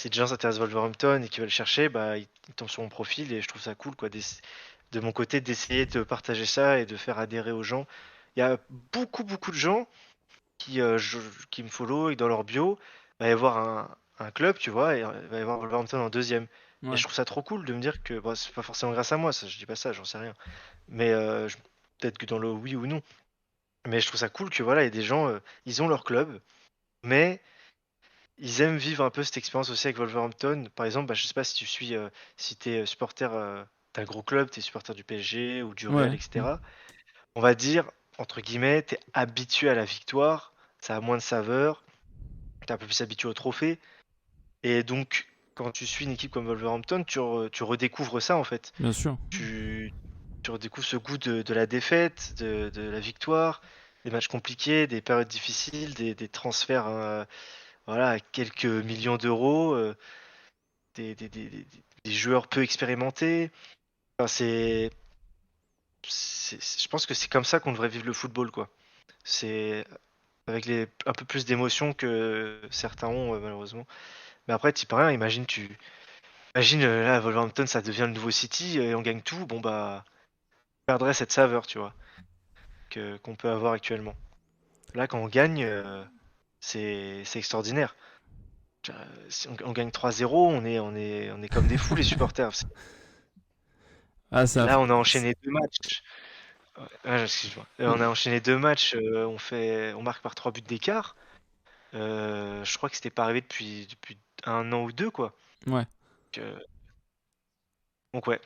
B: des gens s'intéressent à Wolverhampton et qu'ils veulent chercher, bah ils tombent sur mon profil et je trouve ça cool, quoi, de mon côté, d'essayer de partager ça et de faire adhérer aux gens. Il y a beaucoup de gens qui me follow et dans leur bio, il va y avoir un club, tu vois, et il va y avoir Wolverhampton en deuxième. Et je
A: Ouais.
B: trouve ça trop cool de me dire que, bon, c'est pas forcément grâce à moi, ça, je dis pas ça, j'en sais rien. Mais peut-être que dans le oui ou non. Mais je trouve ça cool que voilà, il y a des gens, ils ont leur club, mais ils aiment vivre un peu cette expérience aussi avec Wolverhampton. Par exemple, bah, je sais pas si tu suis, si t'es supporter d'un gros club, t'es supporter du PSG ou du Real,
A: Ouais.
B: etc. On va dire, entre guillemets, t'es habitué à la victoire, ça a moins de saveur, t'es un peu plus habitué au trophée. Et donc, quand tu suis une équipe comme Wolverhampton, tu redécouvres ça en fait.
A: Bien sûr.
B: Tu, tu redécouvres ce goût de la défaite, de la victoire, des matchs compliqués, des périodes difficiles, des transferts voilà, à quelques millions d'euros, des joueurs peu expérimentés. Enfin, je pense que c'est comme ça qu'on devrait vivre le football, quoi. C'est avec un peu plus d'émotion que certains ont, malheureusement. Mais après, tu peux rien, imagine là, Wolverhampton, ça devient le nouveau City et on gagne tout. Bon, bah, on perdrait cette saveur, tu vois, qu'on peut avoir actuellement. Là, quand on gagne, c'est extraordinaire. Si on gagne 3-0, on est comme des fous, les supporters.
A: Ah, ça.
B: Là, on a enchaîné deux matchs. Ouais, excuse-moi. On a enchaîné deux matchs, on marque par 3 buts d'écart. Je crois que c'était pas arrivé depuis un an ou deux, quoi.
A: Ouais.
B: Donc, ouais,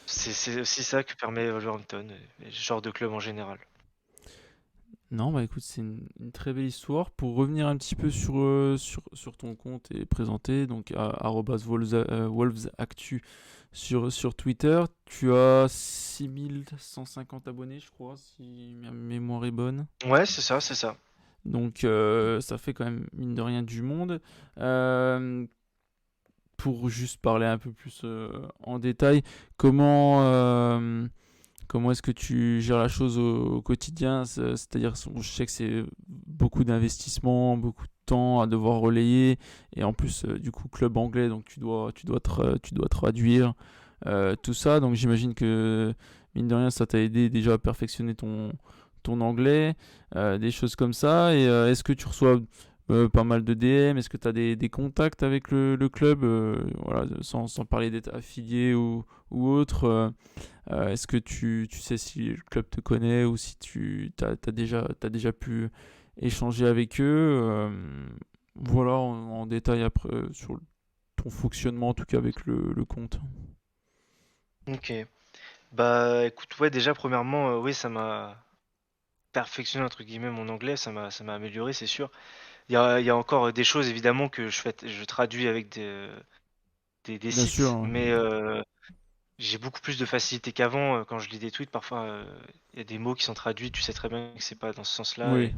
B: c'est aussi ça que permet Wolverhampton, et ce genre de club en général.
A: Non, bah écoute, c'est une très belle histoire. Pour revenir un petit peu sur ton compte et présenter, donc arobase wolvesactu sur Twitter, tu as 6150 abonnés, je crois, si ma mémoire est bonne.
B: Ouais, c'est ça, c'est ça.
A: Donc ça fait quand même, mine de rien, du monde. Euh, pour juste parler un peu plus en détail, comment, comment est-ce que tu gères la chose au quotidien? C'est-à-dire, je sais que c'est beaucoup d'investissement, beaucoup de temps à devoir relayer, et en plus, du coup, club anglais, donc tu dois traduire tout ça. Donc j'imagine que, mine de rien, ça t'a aidé déjà à perfectionner ton anglais, des choses comme ça. Et est-ce que tu reçois pas mal de DM? Est-ce que tu as des contacts avec le club, voilà, sans parler d'être affilié ou autre? Est-ce que tu sais si le club te connaît ou si tu t'as déjà pu échanger avec eux? Voilà, en détail après sur ton fonctionnement, en tout cas avec le compte.
B: Ok. Bah, écoute, ouais, déjà, premièrement, oui, ça m'a perfectionné, entre guillemets, mon anglais, ça m'a amélioré, c'est sûr. Il y a encore des choses, évidemment, que je traduis avec des
A: Bien sûr,
B: sites,
A: hein.
B: mais j'ai beaucoup plus de facilité qu'avant. Quand je lis des tweets, parfois, il y a des mots qui sont traduits, tu sais très bien que c'est pas dans ce sens-là,
A: Oui,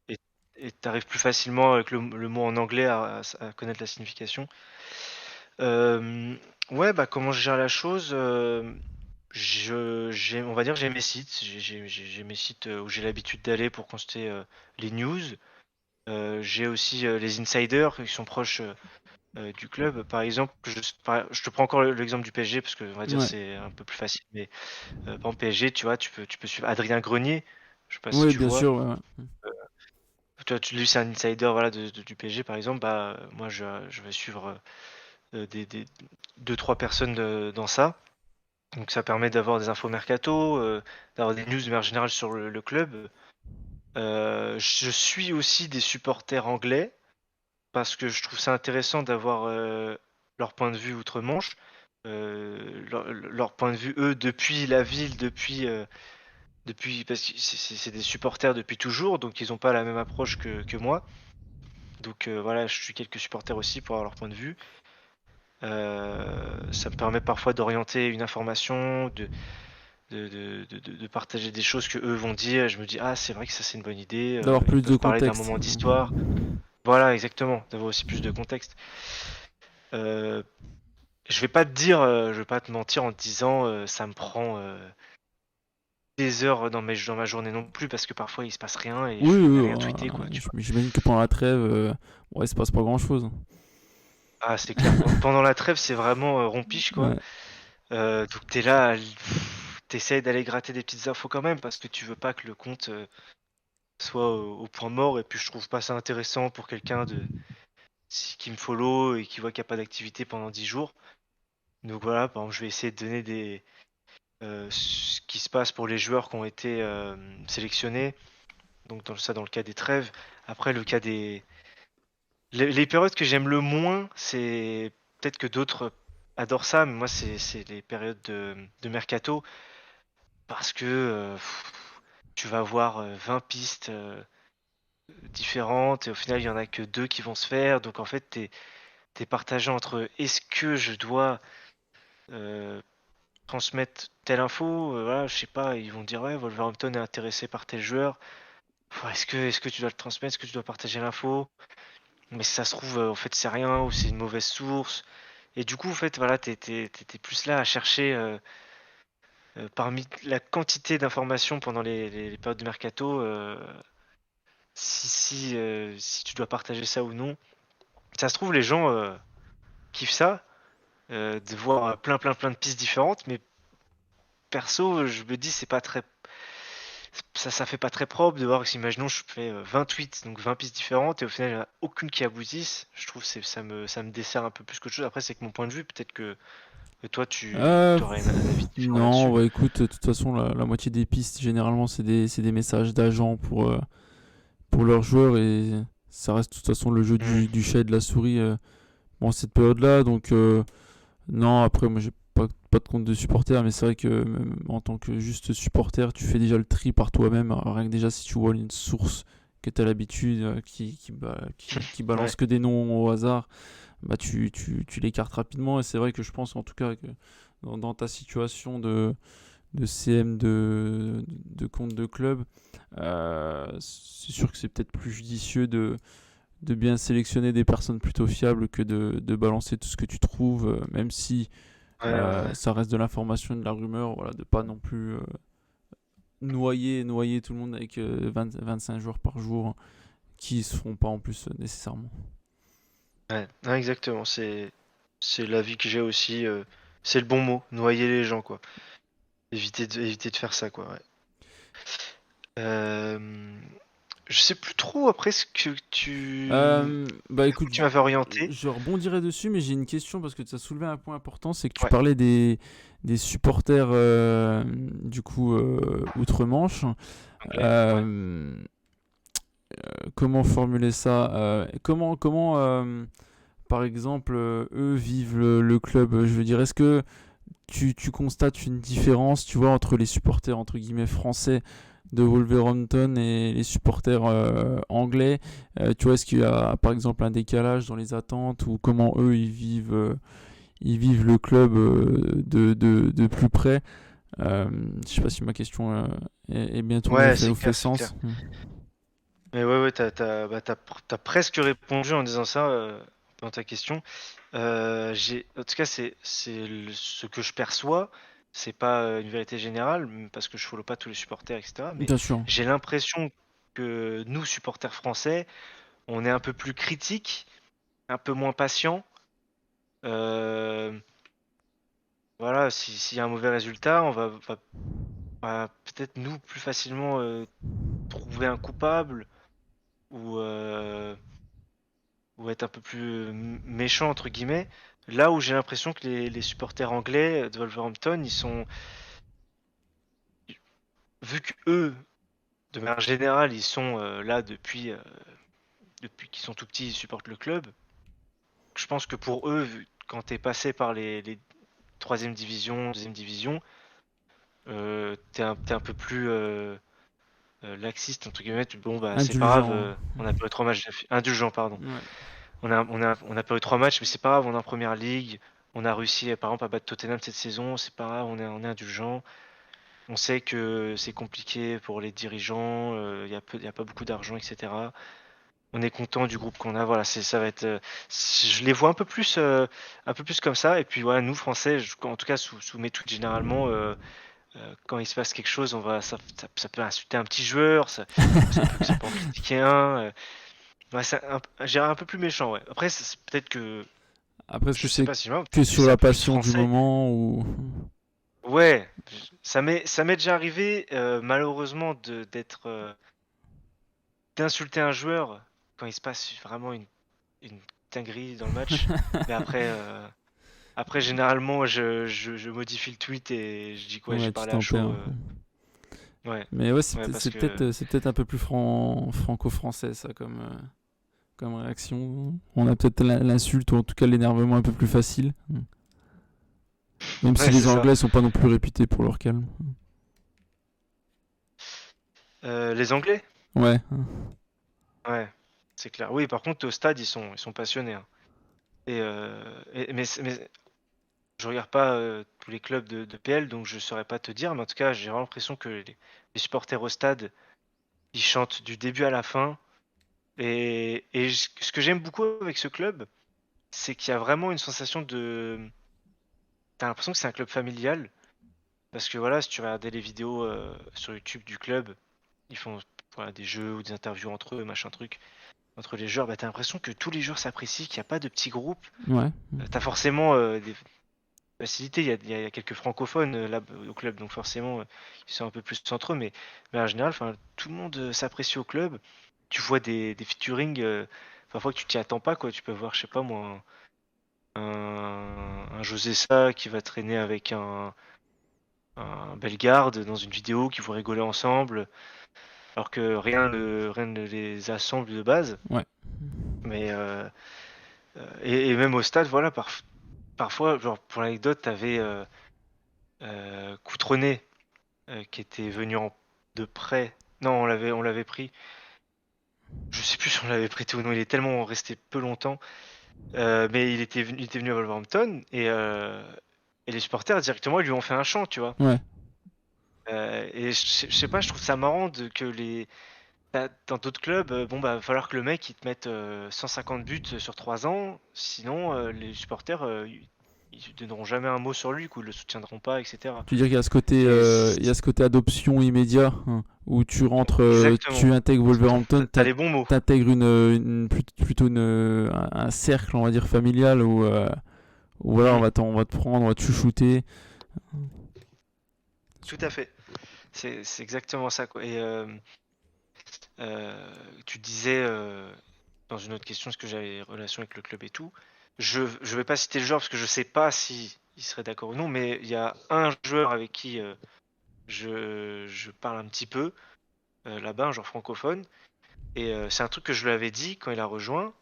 B: et et t'arrives plus facilement avec le mot en anglais à connaître la signification. Euh, ouais, bah comment je gère la chose? On va dire, j'ai mes sites, j'ai mes sites où j'ai l'habitude d'aller pour consulter les news. J'ai aussi les insiders qui sont proches du club. Par exemple, je te prends encore l'exemple du PSG parce que on va dire
A: ouais,
B: c'est un peu plus facile. Mais par exemple PSG, tu vois, tu peux suivre Adrien Grenier. Je sais pas si
A: oui,
B: tu
A: bien
B: vois.
A: sûr, ouais, ouais.
B: Toi, lui, c'est un insider, voilà, du PSG par exemple. Bah, moi, je vais suivre des deux trois personnes dans ça. Donc ça permet d'avoir des infos mercato, d'avoir des news de manière générale sur le club. Je suis aussi des supporters anglais parce que je trouve ça intéressant d'avoir leur point de vue outre-Manche, leur point de vue eux depuis la ville, depuis parce que c'est des supporters depuis toujours, donc ils n'ont pas la même approche que moi. Donc voilà, je suis quelques supporters aussi pour avoir leur point de vue. Ça me permet parfois d'orienter une information, de partager des choses que eux vont dire. Je me dis, ah, c'est vrai que ça c'est une bonne idée.
A: D'avoir
B: Ils
A: plus de
B: peuvent parler d'un
A: contexte.
B: moment d'histoire. Voilà, exactement, d'avoir aussi plus de contexte. Euh, je vais pas te dire, je vais pas te mentir en te disant, ça me prend des heures dans ma journée non plus, parce que parfois il se passe rien et
A: Oui,
B: je vais
A: oui,
B: rien tweeter, quoi, tu vois.
A: j'imagine que pendant la trêve, ouais, il se passe pas grand-chose.
B: Ah, c'est clair. Pendant la trêve, c'est vraiment rompiche, quoi.
A: Ouais.
B: Donc t'es là, t'essayes d'aller gratter des petites infos quand même, parce que tu veux pas que le compte soit au point mort, et puis je trouve pas ça intéressant pour quelqu'un qui me follow et qui voit qu'il n'y a pas d'activité pendant 10 jours. Donc voilà, par exemple, je vais essayer de donner ce qui se passe pour les joueurs qui ont été sélectionnés. Donc dans le cas des trêves. Après, le cas les périodes que j'aime le moins, c'est peut-être que d'autres adorent ça, mais moi, c'est les périodes de mercato, parce que tu vas avoir 20 pistes différentes, et au final, il y en a que deux qui vont se faire. Donc en fait, t'es partagé entre est-ce que je dois euh, transmettre telle info, voilà, je sais pas, ils vont dire ouais, Wolverhampton est intéressé par tel joueur. Est-ce que tu dois le transmettre, est-ce que tu dois partager l'info? Mais si ça se trouve, en fait, c'est rien, ou c'est une mauvaise source. Et du coup, en fait, voilà, t'étais plus là à chercher parmi la quantité d'informations pendant les périodes de mercato, si tu dois partager ça ou non. Ça se trouve, les gens kiffent ça, de voir plein de pistes différentes, mais perso, je me dis, c'est pas très. Ça fait pas très propre de voir que, si, imaginons, je fais 20 tweets, donc 20 pistes différentes, et au final, il n'y en a aucune qui aboutisse. Je trouve que ça me dessert un peu plus qu'autre chose. Après, c'est que mon point de vue, peut-être que toi, tu
A: Euh,
B: aurais un avis différent
A: non,
B: là-dessus.
A: bah écoute, de toute façon, la moitié des pistes, généralement, c'est des messages d'agents pour leurs joueurs et ça reste de toute façon le jeu
B: Hmm.
A: du chat et de la souris bon, cette période-là. Donc, non, après, moi, j'ai pas de compte de supporter, mais c'est vrai que même en tant que juste supporter, tu fais déjà le tri par toi-même. Alors, rien que déjà, si tu vois une source que tu as l'habitude, qui balance
B: Ouais,
A: que des noms au hasard, bah, tu l'écartes rapidement. Et c'est vrai que je pense, en tout cas, que dans ta situation de CM de compte de club, c'est sûr que c'est peut-être plus judicieux de bien sélectionner des personnes plutôt fiables que de balancer tout ce que tu trouves, même si
B: ouais.
A: ça reste de l'information et de la rumeur, voilà, de pas non plus noyer tout le monde avec 25 joueurs par jour qui se feront pas en plus nécessairement.
B: Ouais, non, exactement. C'est l'avis que j'ai aussi. C'est le bon mot, noyer les gens, quoi. Éviter de faire ça, quoi. Ouais. Euh, je sais plus trop après ce que
A: Bah écoute,
B: tu m'avais orienté.
A: je rebondirai dessus, mais j'ai une question parce que tu as soulevé un point important, c'est que tu
B: Ouais.
A: parlais des supporters du coup outre-Manche.
B: Anglais. Ouais.
A: Euh, comment formuler ça comment par exemple, eux vivent le club. Je veux dire, est-ce que tu constates une différence, tu vois, entre les supporters entre guillemets français de Wolverhampton et les supporters anglais? Tu vois, est-ce qu'il y a par exemple un décalage dans les attentes ou comment eux ils vivent le club de plus près? Je sais pas si ma question est bien tournée
B: Ouais,
A: ou
B: c'est
A: fait
B: clair, c'est clair.
A: sens.
B: Mais ouais, t'as presque répondu en disant ça dans ta question. En tout cas, ce que je perçois. C'est pas une vérité générale, parce que je follow pas tous les supporters, etc. Mais
A: Bien sûr.
B: j'ai l'impression que nous, supporters français, on est un peu plus critiques, un peu moins patients. Euh, voilà, s'il y a un mauvais résultat, va peut-être nous plus facilement trouver un coupable, ou, euh, ou être un peu plus méchant entre guillemets. Là où j'ai l'impression que les supporters anglais de Wolverhampton, vu que eux, de manière générale, ils sont là depuis qu'ils sont tout petits, ils supportent le club. Je pense que pour eux, quand t'es passé par les troisième division, deuxième division, t'es un peu plus laxiste entre guillemets. Bon bah c'est pas grave,
A: Indulgent.
B: on a pas eu trois matchs indulgent, pardon.
A: Ouais.
B: On a pas eu trois matchs, mais c'est pas grave, on est en première ligue. on a réussi, par exemple, à battre Tottenham cette saison, c'est pas grave, on est indulgent. On sait que c'est compliqué pour les dirigeants, il y a pas beaucoup d'argent, etc. On est content du groupe qu'on a. Voilà, ça va être. Je les vois un peu plus comme ça. Et puis voilà, nous Français, en tout cas sous mes tweets généralement, quand il se passe quelque chose, ça peut insulter un petit joueur, ça peut en critiquer un. Ouais, j'ai un peu plus méchant, ouais. Après, peut-être que
A: Après, est-ce que
B: je sais
A: c'est
B: pas si moi,
A: que
B: peut-être que
A: sur
B: c'est un
A: la
B: peu juste
A: passion du
B: français.
A: moment ou...
B: Ouais, ça m'est déjà arrivé malheureusement d'être d'insulter un joueur quand il se passe vraiment une dinguerie dans le match. Mais après généralement, je modifie le tweet et je dis que ouais, j'ai
A: Ouais, tu
B: parlé à chaud.
A: tempères.
B: Ouais,
A: Mais ouais,
B: ouais, parce
A: c'est
B: que
A: peut-être un peu plus franco-français, ça, comme réaction. On a peut-être l'insulte ou en tout cas l'énervement un peu plus facile. Même si
B: ouais,
A: les
B: c'est ça.
A: Anglais sont pas non plus réputés pour leur calme.
B: Les Anglais?
A: Ouais,
B: Ouais, c'est clair. Oui, par contre, au stade, ils sont passionnés, hein. Mais je regarde pas tous les clubs de PL, donc je saurais pas te dire. Mais en tout cas, j'ai vraiment l'impression que les supporters au stade, ils chantent du début à la fin. Ce que j'aime beaucoup avec ce club, c'est qu'il y a vraiment une sensation de. T'as l'impression que c'est un club familial. Parce que voilà, si tu regardais les vidéos sur YouTube du club, ils font voilà, des jeux ou des interviews entre eux, machin truc, entre les joueurs, bah, t'as l'impression que tous les joueurs s'apprécient, qu'il n'y a pas de petits groupes.
A: ouais.
B: T'as forcément des facilités, il y a quelques francophones là au club, donc forcément ils sont un peu plus entre eux, mais en général, enfin, tout le monde s'apprécie au club. Tu vois des featuring, parfois que tu t'y attends pas, quoi. Tu peux voir, je sais pas moi, un José Sa qui va traîner avec un Bellegarde dans une vidéo, qui vont rigoler ensemble, alors que rien ne les assemble de base.
A: Ouais.
B: Mais et même au stade, voilà, parfois, genre pour l'anecdote, t'avais Coutronnet qui était venu de près. Non, on l'avait pris. Je sais plus si on l'avait prêté ou non. Il est tellement resté peu longtemps. Mais il était venu à Wolverhampton et les supporters directement lui ont fait un chant, tu vois.
A: Ouais.
B: Et je sais pas, je trouve ça marrant que dans d'autres clubs, bon bah va falloir que le mec il te mette 150 buts sur 3 ans, sinon les supporters ils donneront jamais un mot sur lui, quoi, ils le soutiendront pas, etc.
A: Tu veux dire qu'il y a ce côté,
B: Et
A: il y a ce côté adoption immédiat, hein, où tu rentres,
B: exactement,
A: tu intègres Wolverhampton,
B: t'as les bons mots.
A: t'intègres plutôt un cercle, on va dire familial, où voilà,
B: Mm,
A: on va te prendre, on va te chouchouter.
B: tout à fait. C'est exactement ça, quoi. Et tu disais dans une autre question, est-ce que j'avais relation avec le club et tout. Je vais pas citer le joueur parce que je sais pas si il serait d'accord ou non, mais il y a un joueur avec qui je parle un petit peu là-bas, un joueur francophone, et c'est un truc que je lui avais dit quand il a rejoint.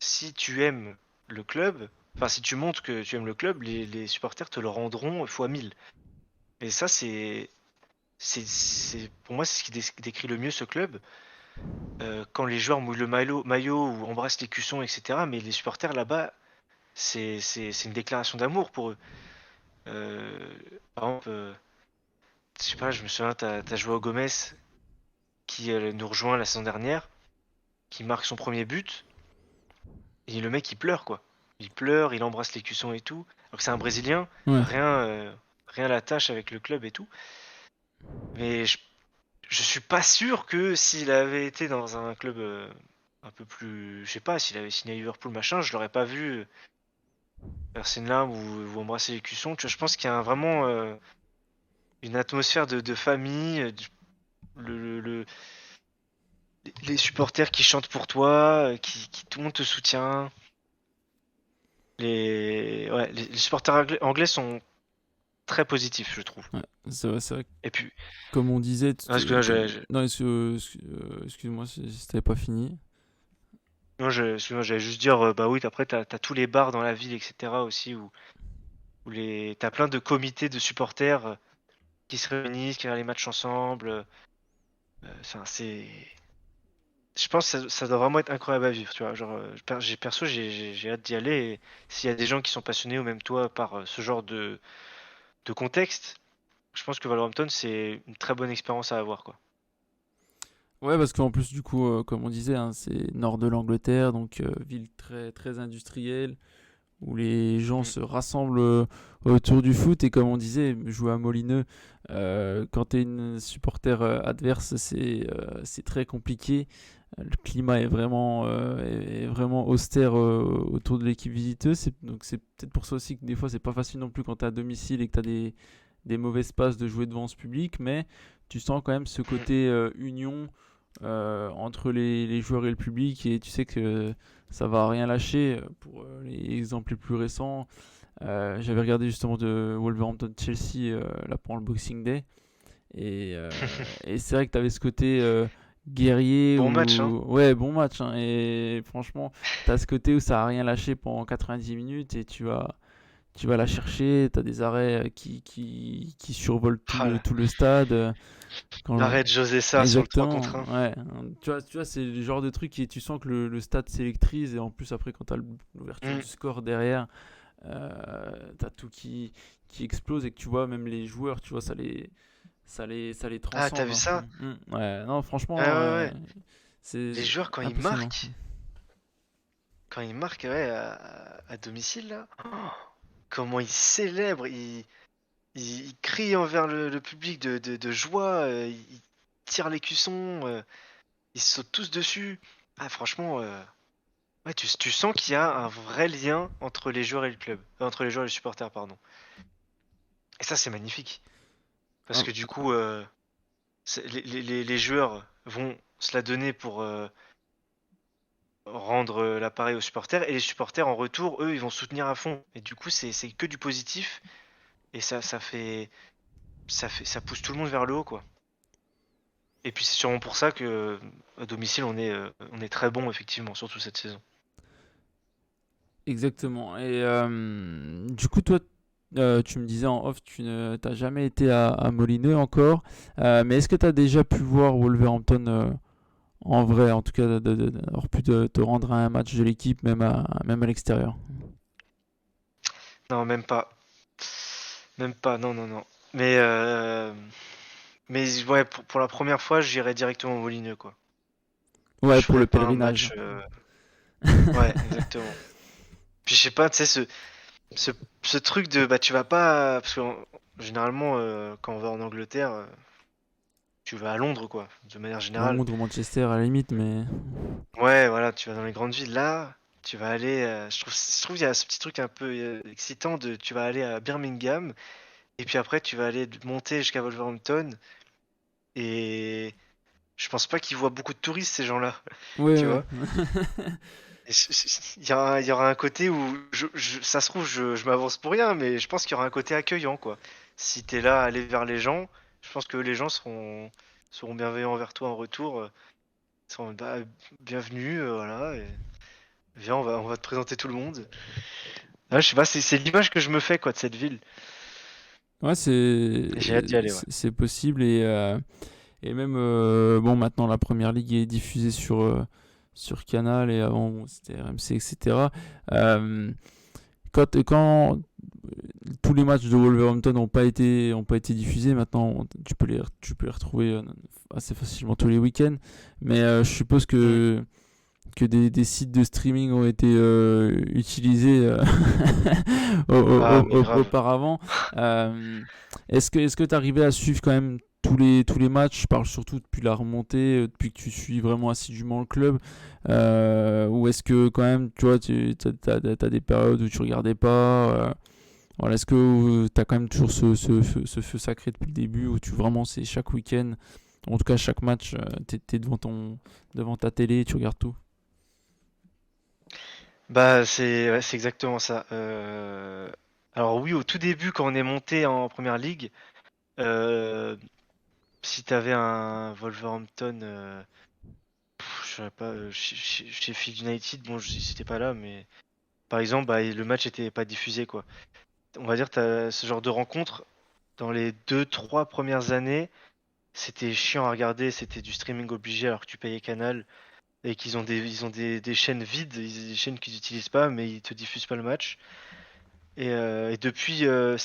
B: Si tu aimes le club, enfin si tu montres que tu aimes le club, les supporters te le rendront fois 1000. Et ça, pour moi, c'est ce qui décrit le mieux ce club. Quand les joueurs mouillent le maillot ou embrassent les cuissons, etc. Mais les supporters là-bas, c'est une déclaration d'amour pour eux. Euh, Par exemple, je sais pas, je me souviens, t'as Joao Gomez qui nous rejoint la saison dernière, qui marque son premier but, et le mec il pleure quoi. Il pleure, il embrasse les cuissons et tout. Alors que c'est un Brésilien,
A: Ouais.
B: rien l'attache avec le club et tout. Mais je suis pas sûr que s'il avait été dans un club un peu plus, je sais pas, s'il avait signé à Liverpool machin, je l'aurais pas vu faire une larme ou embrasser les cuissons. Tu vois, je pense qu'il y a vraiment une atmosphère de famille, le- les supporters qui chantent pour toi, tout le monde te soutient. Les supporters anglais sont très positifs, je trouve.
A: Ouais. C'est vrai que,
B: Et puis,
A: comme on disait,
B: ah, excuse-moi,
A: non, excuse-moi si t'avais pas fini.
B: excuse-moi, j'allais juste dire, bah oui, après, t'as tous les bars dans la ville, etc. aussi, où t'as plein de comités de supporters qui se réunissent, qui regardent les matchs ensemble. Enfin, je pense que ça doit vraiment être incroyable à vivre, tu vois. Genre, perso, j'ai hâte d'y aller. Et s'il y a des gens qui sont passionnés, ou même toi, par ce genre de contexte, je pense que Wolverhampton, c'est une très bonne expérience à avoir, quoi.
A: Ouais, parce qu'en plus, du coup, comme on disait, hein, c'est nord de l'Angleterre, donc ville très, très industrielle, où les gens
B: Mm.
A: se rassemblent autour du foot. Et comme on disait, jouer à Molineux, quand tu es une supporter adverse, c'est très compliqué. Le climat est vraiment austère autour de l'équipe visiteuse. Donc c'est peut-être pour ça aussi que des fois, c'est pas facile non plus quand tu es à domicile et que tu as des mauvaises passes de jouer devant ce public. Mais tu sens quand même ce
B: Mm.
A: côté union entre les joueurs et le public. Et tu sais que ça va rien lâcher. Pour les exemples les plus récents, j'avais regardé justement de Wolverhampton-Chelsea là pendant le Boxing Day. Et c'est vrai que tu avais ce côté guerrier
B: Bon match, hein.
A: ou. Ouais, bon match, hein. Et franchement, tu as ce côté où ça a rien lâché pendant 90 minutes et tu vas la chercher. Tu as des arrêts qui survolent tout
B: Ah
A: le,
B: là.
A: tout le stade. Quand...
B: Arrête José ça sur le 3
A: Exactement,
B: contre 1.
A: ouais. Tu vois c'est le genre de truc qui tu sens que le stade s'électrise et en plus après quand tu as l'ouverture
B: Mm.
A: du score derrière, t'as tout qui explose et que tu vois même les joueurs, tu vois, ça les
B: Ah, t'as
A: transcende,
B: vu
A: hein.
B: ça?
A: Ouais, non,
B: Ouais,
A: franchement,
B: ouais, ouais.
A: c'est
B: Les joueurs,
A: impressionnant.
B: quand ils marquent ouais, à domicile, là, comment ils célèbrent, ils crient envers le public de joie, ils tirent les cuissons, ils se sautent tous dessus. Ah, franchement, ouais, tu sens qu'il y a un vrai lien entre les joueurs et le club. Entre les joueurs et les supporters, pardon. Et ça, c'est magnifique. Parce
A: Ah,
B: que du coup, les joueurs vont se la donner pour rendre l'appareil aux supporters. Et les supporters, en retour, eux, ils vont soutenir à fond. Et du coup, c'est que du positif. Et ça pousse tout le monde vers le haut, quoi. Et puis c'est sûrement pour ça que à domicile on est très bon effectivement, surtout cette saison.
A: exactement. Et du coup, toi, tu me disais en off, tu ne t'as jamais été à Molineux encore. Mais est-ce que tu as déjà pu voir Wolverhampton en vrai, en tout cas, d'avoir pu te rendre à un match de l'équipe, même à l'extérieur?
B: Non, même pas. Même pas, non, non, non. Mais, mais ouais, pour la première fois, j'irai directement au Molineux, quoi.
A: Ouais,
B: Je
A: pour
B: ferai
A: le
B: pas un
A: pèlerinage.
B: match. Ouais, exactement. Puis je sais pas, tu sais, ce, ce truc de bah tu vas pas. Parce que généralement, quand on va en Angleterre, tu vas à Londres, quoi, de manière générale.
A: Londres ou Manchester à la limite, mais.
B: Ouais, voilà, tu vas dans les grandes villes. Là, tu vas aller. Je trouve qu'il y a ce petit truc un peu excitant de. Tu vas aller à Birmingham, et puis après, tu vas aller monter jusqu'à Wolverhampton. Et je pense pas qu'ils voient beaucoup de touristes, ces gens-là.
A: Ouais,
B: Tu
A: ouais.
B: vois? Et il y aura un côté où. Ça se trouve, je m'avance pour rien, mais je pense qu'il y aura un côté accueillant, quoi. Si t'es là à aller vers les gens, je pense que les gens seront bienveillants envers toi en retour. Seront bah, bienvenue, voilà. Viens, on va te présenter tout le monde. Ah, je sais pas, c'est l'image que je me fais quoi de cette ville.
A: Ouais, c'est
B: Et j'ai hâte d'y aller, ouais.
A: c'est possible. Et même, bon, maintenant la première ligue est diffusée sur Canal et avant bon, c'était RMC, etc. Euh, quand tous les matchs de Wolverhampton n'ont pas été diffusés, maintenant tu peux les retrouver assez facilement tous les week-ends. Mais je suppose
B: Mm.
A: que des sites de streaming ont été utilisés
B: Ah, mais grave.
A: auparavant. Euh, est-ce que tu arrivais à suivre quand même tous les matchs? Je parle surtout depuis la remontée, depuis que tu suis vraiment assidûment le club. Ou est-ce que quand même, tu vois, tu as des périodes où tu regardais pas voilà, est-ce que tu as quand même toujours ce feu sacré depuis le début où vraiment c'est chaque week-end, en tout cas chaque match, t'es devant ta télé et tu regardes tout?
B: Bah, c'est exactement ça. Alors oui, au tout début, quand on est monté en première ligue, euh, si t'avais un Wolverhampton, je sais pas, chez Sheffield United, bon, c'était pas là, mais par exemple, bah, le match était pas diffusé, quoi. On va dire, t'as ce genre de rencontre dans les 2, 3 premières années. C'était chiant à regarder, c'était du streaming obligé alors que tu payais Canal. et ils ont des chaînes vides, des chaînes qu'ils n'utilisent pas, mais ils te diffusent pas le match. Et depuis la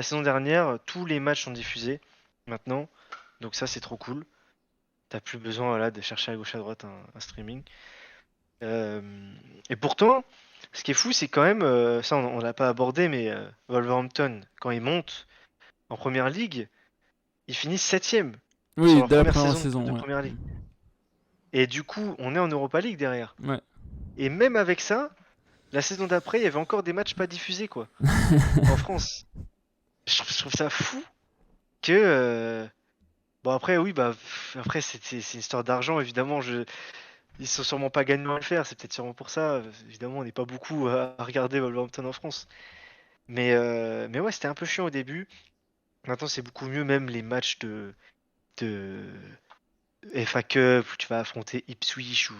B: saison dernière, tous les matchs sont diffusés maintenant. Donc ça, c'est trop cool. T'as plus besoin voilà, de chercher à gauche à droite un streaming. Euh, et pourtant, ce qui est fou, c'est quand même, ça on l'a pas abordé, mais Wolverhampton, quand ils montent en première ligue, ils finissent septième sur
A: Oui,
B: leur
A: dès la
B: première
A: première
B: saison de
A: saison, ouais.
B: première ligue. Et du coup, on est en Europa League derrière.
A: Ouais.
B: Et même avec ça, la saison d'après, il y avait encore des matchs pas diffusés, quoi, en France. Je trouve ça fou que. Bon, après, oui, bah, après, c'est une histoire d'argent, évidemment. Ils sont sûrement pas gagnants à le faire, c'est peut-être sûrement pour ça. Évidemment, on n'est pas beaucoup à regarder Wolverhampton en France. Mais ouais, c'était un peu chiant au début. Maintenant, c'est beaucoup mieux, même les matchs de FA Cup où tu vas affronter Ipswich ou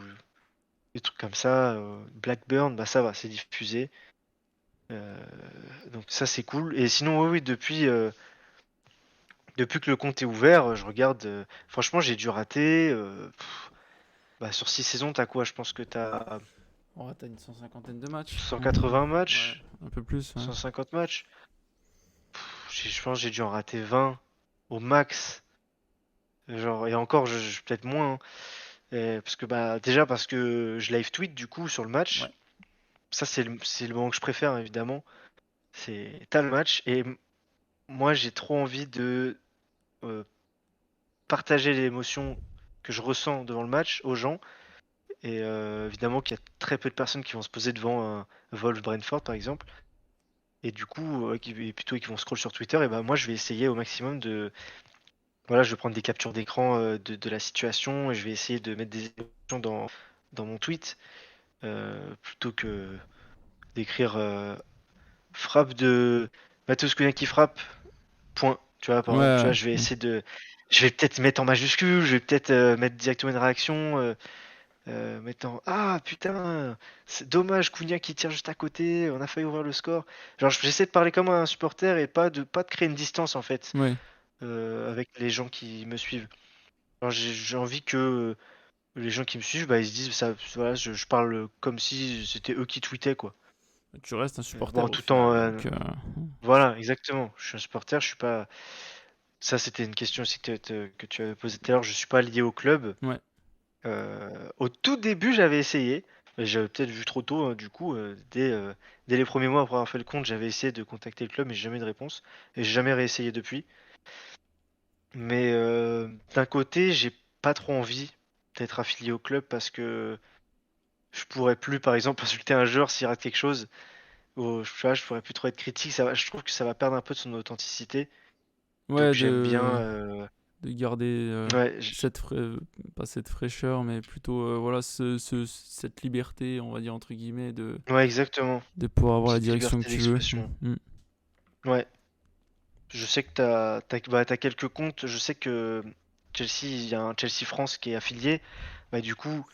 B: des trucs comme ça. Blackburn, bah ça va, c'est diffusé. Euh, donc ça, c'est cool. Et sinon, oui, oui, depuis que le compte est ouvert, je regarde. Franchement, j'ai dû rater. Bah, sur 6 saisons, t'as quoi? Je pense que t'as
A: Oh, t'as une 150aine de matchs.
B: 180
A: Ouais,
B: matchs,
A: un peu plus, ouais.
B: 150 matchs. Je pense que j'ai dû en rater 20 au max. Genre, et encore, peut-être moins, hein. Parce que bah déjà parce que je live tweet du coup sur le
A: Ouais.
B: match. Ça c'est le moment que je préfère évidemment. C'est t'as le match et moi j'ai trop envie de euh, partager l'émotion que je ressens devant le match aux gens. Et évidemment qu'il y a très peu de personnes qui vont se poser devant un Wolves Brentford par exemple. Et du coup, plutôt qui vont scroll sur Twitter, et bah moi je vais essayer au maximum de. Voilà, je vais prendre des captures d'écran de la situation et je vais essayer de mettre des émotions dans mon tweet plutôt que d'écrire frappe de Matheus Cunha qui frappe, point. Tu vois, par
A: Ouais,
B: exemple, tu vois,
A: ouais.
B: je vais essayer de. Je vais peut-être mettre en majuscule, je vais peut-être mettre directement une réaction, mettant ah putain, c'est dommage, Cunha qui tire juste à côté, on a failli ouvrir le score. Genre, j'essaie de parler comme un supporter et pas de créer une distance en fait
A: Ouais.
B: avec les gens qui me suivent. Alors, j'ai envie que les gens qui me suivent, bah, ils se disent ça, voilà, je parle comme si c'était eux qui tweetaient quoi.
A: Tu restes un supporter
B: Bon,
A: au
B: tout en
A: final, donc.
B: voilà, exactement. Je suis un supporter, je suis pas. Ça, c'était une question aussi que tu avais posée tout à l'heure. Je suis pas lié au club.
A: Ouais.
B: Au tout début, j'avais essayé. Mais j'avais peut-être vu trop tôt, hein, du coup, dès les premiers mois après avoir fait le compte, j'avais essayé de contacter le club, mais j'ai jamais eu de réponse. Et j'ai jamais réessayé depuis. Mais d'un côté, j'ai pas trop envie d'être affilié au club parce que je pourrais plus, par exemple, insulter un joueur s'il rate quelque chose. Ou, tu vois, je pourrais plus trop être critique. Je trouve que ça va perdre un peu de son authenticité. Donc
A: Ouais,
B: j'aime bien.
A: de garder
B: Ouais,
A: pas cette fraîcheur, mais plutôt voilà, cette liberté, on va dire, entre guillemets,
B: ouais, exactement.
A: de pouvoir avoir la
B: Cette
A: direction que
B: liberté
A: tu veux.
B: d'expression.
A: Mm.
B: Ouais. Je sais que t'as quelques comptes. Je sais que Chelsea, il y a un Chelsea France qui est affilié. Bah du coup,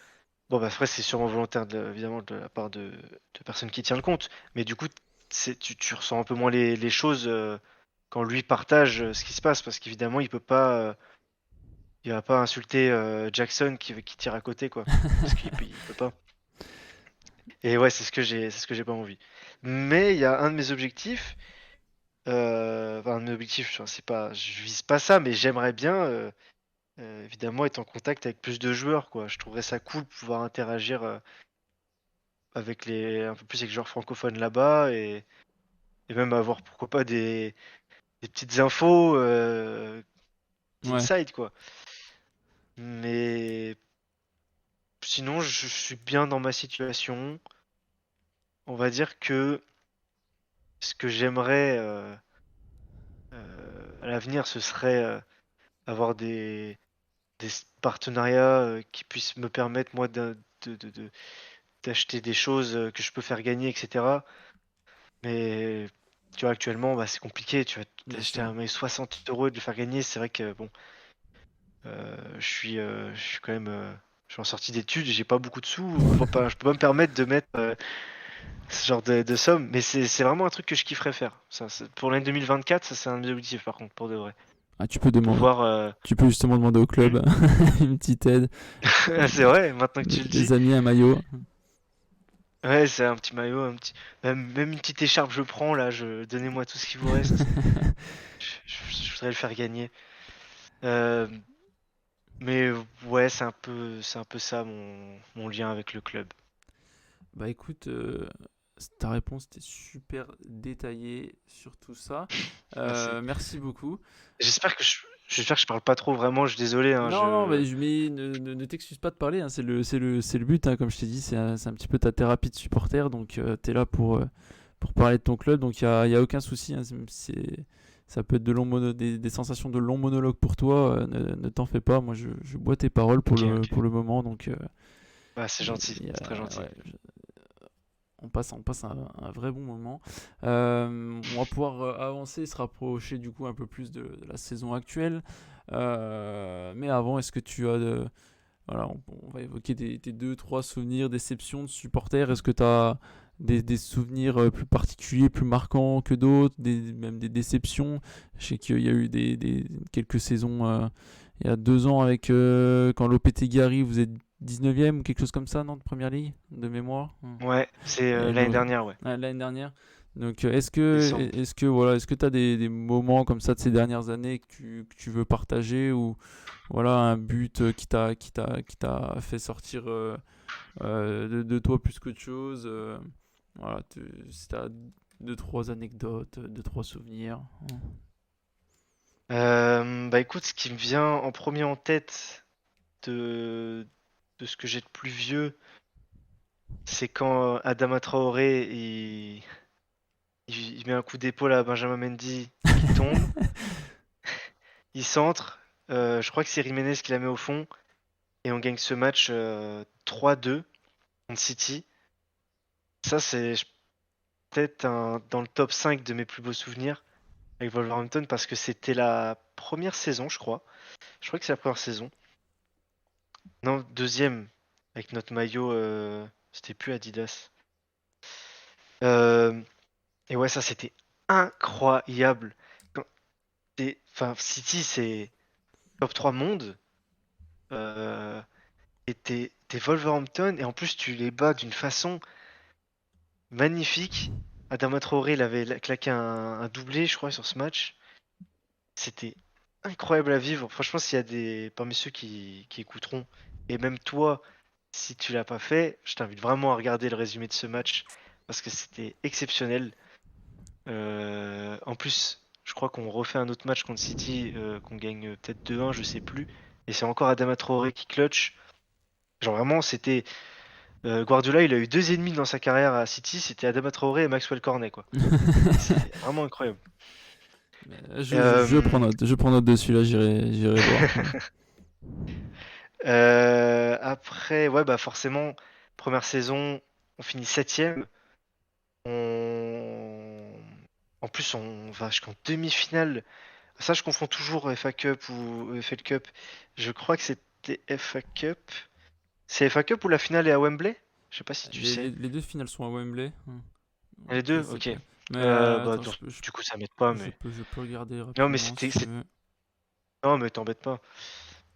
B: bon bah après c'est sûrement volontaire évidemment de la part de personnes qui tient le compte. Mais du coup, tu ressens un peu moins les choses quand lui partage ce qui se passe parce qu'évidemment il va pas insulter Jackson qui tire à côté quoi. Parce il peut pas. Et ouais, c'est ce que j'ai pas envie. Mais il y a un de mes objectifs. Enfin, un objectif, enfin, c'est pas, je vise pas ça, mais j'aimerais bien, évidemment, être en contact avec plus de joueurs, quoi. Je trouverais ça cool de pouvoir interagir un peu plus avec les joueurs francophones là-bas et même avoir, pourquoi pas, des petites infos
A: Ouais.
B: inside, quoi. Mais sinon, je suis bien dans ma situation. On va dire que ce que j'aimerais à l'avenir, ce serait avoir des partenariats qui puissent me permettre, moi, d'acheter des choses que je peux faire gagner, etc. Mais tu vois, actuellement, bah, c'est compliqué. Tu vas
A: Bien
B: t'acheter
A: sûr.
B: un 60 € et de le faire gagner. C'est vrai que, bon, je suis quand même. Je suis en sortie d'études, j'ai pas beaucoup de sous. Je peux pas me permettre de mettre ce genre de somme. Mais c'est vraiment un truc que je kifferais faire. Ça, pour l'année 2024, ça, c'est un de mes objectifs, par contre, pour de vrai.
A: Ah,
B: pouvoir.
A: tu peux justement demander au club une petite aide,
B: C'est vrai, maintenant que tu le dis.
A: des amis, un maillot.
B: Ouais, c'est un petit maillot, même une petite écharpe, je prends là. Donnez-moi tout ce qui vous reste. Je voudrais le faire gagner. Euh, mais ouais, c'est un peu ça mon lien avec le club.
A: Bah écoute, ta réponse était super détaillée sur tout ça.
B: Merci.
A: Merci beaucoup.
B: J'espère que je parle pas trop. Vraiment, je suis désolé. Hein,
A: Non, non, mais ne t'excuse pas de parler, hein, c'est le but, hein, comme je t'ai dit, c'est un petit peu ta thérapie de supporter, donc t'es là pour parler de ton club, donc y a aucun souci, hein, ça peut être des sensations de long monologue pour toi, ne t'en fais pas, moi je bois tes paroles
B: Ok, ok.
A: pour le moment, donc
B: Bah, c'est gentil, c'est très gentil.
A: ouais, on passe un vrai bon moment. On va pouvoir avancer, se rapprocher du coup un peu plus de la saison actuelle. Mais avant, est-ce que tu as voilà, on va évoquer tes deux, trois souvenirs, déceptions de supporters. Est-ce que tu as des souvenirs plus particuliers, plus marquants que d'autres, même des déceptions? Je sais qu'il y a eu quelques saisons il y a 2 ans avec quand Lopetegui arrive, vous êtes 19e ou quelque chose comme ça, non, de Première Ligue, de mémoire.
B: Ouais, c'est
A: Et
B: l'année dernière, ouais.
A: l'année dernière. Donc,
B: Décembre.
A: est-ce que tu as des moments comme ça de ces dernières années que tu veux partager ou voilà un but qui t'a fait sortir de toi plus qu'autre chose voilà, si t'as deux trois anecdotes, deux trois souvenirs.
B: Bah écoute, ce qui me vient en premier en tête de, de ce que j'ai de plus vieux, c'est quand Adama Traoré il met un coup d'épaule à Benjamin Mendy qui tombe, il centre, je crois que c'est Jiménez qui la met au fond, et on gagne ce match 3-2 contre City. Ça, c'est peut-être dans le top 5 de mes plus beaux souvenirs avec Wolverhampton parce que c'était la première saison, je crois. Je crois que c'est la première saison. Non, deuxième, avec notre maillot, c'était plus Adidas. Euh, et ouais, ça c'était incroyable. Enfin, City, c'est top 3 monde. euh, et t'es Wolverhampton, et en plus tu les bats d'une façon magnifique. Adama Traoré, il avait claqué un doublé, je crois, sur ce match. C'était incroyable à vivre. Franchement, s'il y a parmi ceux qui écouteront, et même toi, si tu l'as pas fait, je t'invite vraiment à regarder le résumé de ce match parce que c'était exceptionnel. En plus, je crois qu'on refait un autre match contre City, qu'on gagne peut-être 2-1, je sais plus. Et c'est encore Adama Traoré qui clutch. Genre vraiment, c'était Guardiola, il a eu deux ennemis dans sa carrière à City, c'était Adama Traoré et Maxwell Cornet, quoi. Et c'est vraiment incroyable. Euh,
A: Je prends note dessus là, j'irai voir.
B: Après, ouais, bah forcément, première saison, on finit septième. On... En plus, on va jusqu'en demi-finale. Ça, je confonds toujours FA Cup ou FL Cup. Je crois que c'était FA Cup. C'est FA Cup ou la finale est à Wembley? Je sais pas si tu sais.
A: Les deux finales sont à Wembley.
B: Les
A: Je
B: deux?
A: sais
B: Ok.
A: pas. Mais
B: Bah,
A: attends,
B: du coup, ça m'aide pas, mais.
A: je peux regarder
B: Non, mais
A: rapidement si tu veux.
B: Non, mais t'embête pas.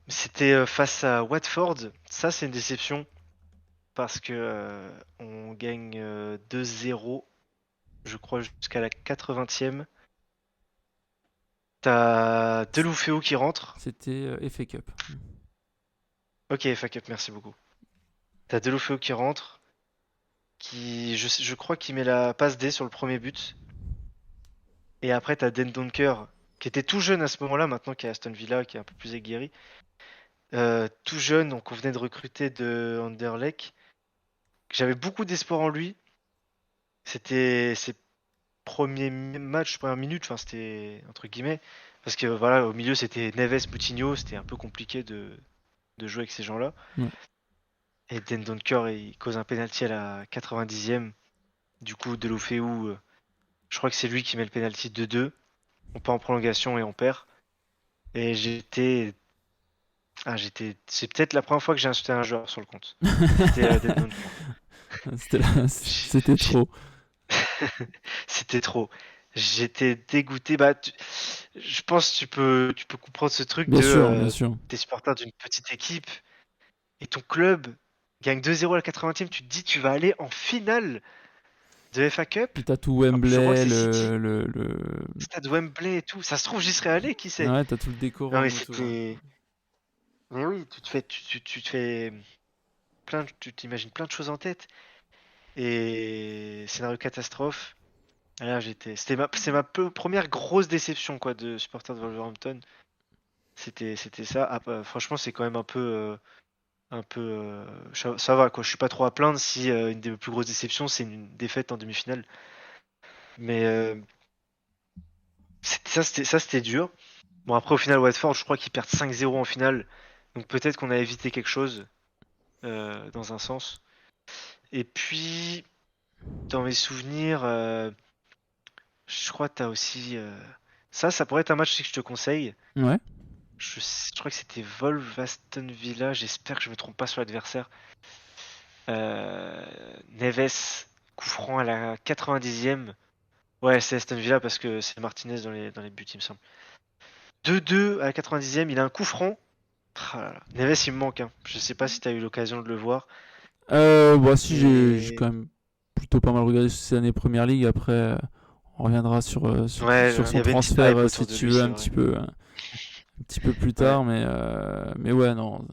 B: C'était face à Watford. Ça, c'est une déception parce que on gagne 2-0, je crois, jusqu'à la 80e. T'as Deulofeu qui rentre.
A: C'était FA Cup.
B: Ok, FA Cup, merci beaucoup. T'as Deulofeu qui rentre, je crois qu'il met la passe D sur le premier but. Et après, t'as Den Donker, qui était tout jeune à ce moment-là, maintenant qui est à Aston Villa, qui est un peu plus aguerri. Tout jeune, donc on venait de recruter de Anderlecht. J'avais beaucoup d'espoir en lui. C'était ses premiers matchs, premières minutes, enfin c'était entre guillemets. Parce que voilà, au milieu c'était Neves, Moutinho, c'était un peu compliqué de jouer avec ces gens-là.
A: Ouais.
B: Et Den Donker, il cause un penalty à la 90e. Du coup, Deulofeu, je crois que c'est lui qui met le penalty de 2. On part en prolongation et on perd. Et c'est peut-être la première fois que j'ai insulté un joueur sur le compte. C'était Den Donker.
A: C'était
B: J'ai-
A: trop.
B: C'était trop. J'étais dégoûté. Bah, je pense que tu peux comprendre ce truc
A: Bien
B: de
A: sûr, bien sûr.
B: t'es supporter d'une petite équipe et ton club gagne 2-0 à la 80e, tu te dis tu vas aller en finale de FA Cup.
A: Puis t'as tout
B: En plus, je crois que
A: Wembley,
B: c'est City,
A: le...
B: stade Wembley et tout. Ça se trouve, j'y serais allé, qui sait?
A: Ouais, t'as tout le
B: Non, mais
A: décorum autour. Ouais.
B: c'était. Mais oui, tu te fais tu t'imagines plein de choses en tête. Et scénario catastrophe. Et là, c'est ma première grosse déception quoi de supporter de Wolverhampton. C'était ça. Ah, bah, franchement, c'est quand même ça va quoi. Je suis pas trop à plaindre si une des plus grosses déceptions c'est une défaite en demi-finale. Mais ça c'était dur. Bon après au final Watford, je crois qu'ils perdent 5-0 en finale. Donc peut-être qu'on a évité quelque chose dans un sens. Et puis dans mes souvenirs, je crois que t'as aussi ça pourrait être un match que je te conseille.
A: Ouais.
B: Je crois que c'était Wolves Aston Villa. J'espère que je me trompe pas sur l'adversaire. Neves, coup franc à la 90e. Ouais, c'est Aston Villa parce que c'est Martinez dans les buts, il me semble. 2-2 à la 90e, il a un coup franc. Ah là là. Neves, il me manque, hein. Je sais pas si t'as eu l'occasion de le voir.
A: Bah si, j'ai
B: Et
A: quand même plutôt pas mal regardé ces années Première Ligue. Après, on reviendra
B: ouais,
A: sur
B: il y
A: son
B: avait une petite
A: transfert
B: hype
A: si
B: autour de
A: tu
B: lui,
A: veux
B: c'est vrai.
A: un petit peu plus
B: Ouais,
A: tard. Mais ouais, non,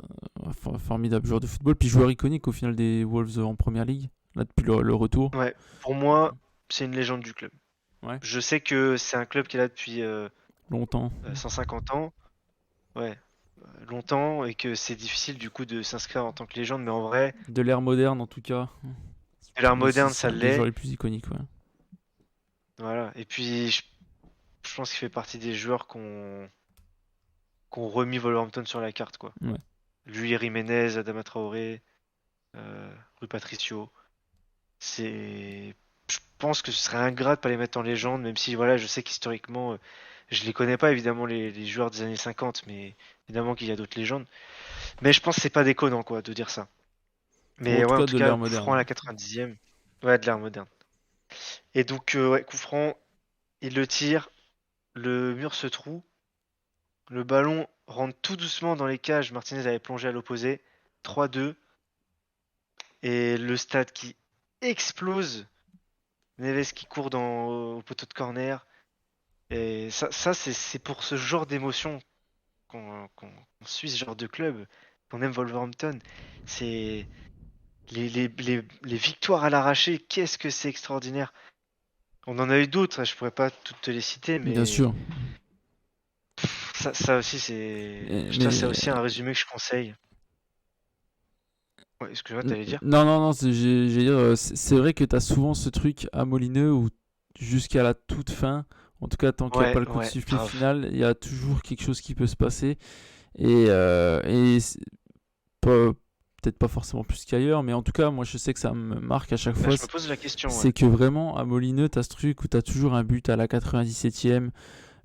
A: formidable joueur de football. Puis joueur iconique au final des Wolves en Première Ligue. Là, depuis le retour.
B: ouais. Pour moi, c'est une légende du club.
A: Ouais,
B: Je sais que c'est un club qui est là depuis
A: longtemps.
B: 150 ans. Ouais, longtemps et que c'est difficile du coup de s'inscrire en tant que légende, mais en vrai,
A: De l'ère moderne en tout cas.
B: de l'art
A: Pour moi,
B: moderne,
A: c'est
B: ça
A: un des joueurs
B: l'est.
A: les plus iconiques. Ouais.
B: Voilà. Et puis, je pense qu'il fait partie des joueurs qu'on remis Wolverhampton sur la carte, quoi.
A: Ouais.
B: Lui, Jiménez, Adama Traoré, Rui Patricio. Je pense que ce serait ingrat de pas les mettre en légende, même si, voilà, je sais qu'historiquement, je les connais pas, évidemment, les joueurs des années 50, mais évidemment qu'il y a d'autres légendes. Mais je pense que c'est pas déconnant, quoi, de dire ça.
A: Ou en
B: Mais
A: tout
B: ouais, en
A: cas
B: tout
A: de
B: cas,
A: l'ère
B: coup franc à
A: moderne.
B: la 90e. Ouais, de l'ère moderne. Et donc, ouais, coup franc, il le tire, le mur se troue, le ballon rentre tout doucement dans les cages. Martinez avait plongé à l'opposé. 3-2. Et le stade qui explose. Neves qui court au poteau de corner. Et ça c'est pour ce genre d'émotion qu'on suit ce genre de club, qu'on aime Wolverhampton. C'est les victoires à l'arraché. Qu'est-ce que c'est extraordinaire. On en a eu d'autres, je pourrais pas toutes te les citer,
A: Bien
B: mais
A: sûr.
B: ça aussi c'est. Ça c'est
A: Mais
B: aussi un résumé que je conseille. Ouais, excuse-moi, t'allais dire?
A: non, non, non, j'allais dire, c'est vrai que tu as souvent ce truc à Molineux où jusqu'à la toute fin, en tout cas tant qu'il n'y a pas
B: Ouais,
A: le coup de
B: ouais,
A: sifflet
B: grave.
A: final, il y a toujours quelque chose qui peut se passer. Et peut-être pas forcément plus qu'ailleurs, mais en tout cas, moi je sais que ça me marque à chaque
B: Bah,
A: fois.
B: je me pose la question, ouais.
A: C'est que vraiment à Molineux, tu as ce truc où tu as toujours un but à la 97e,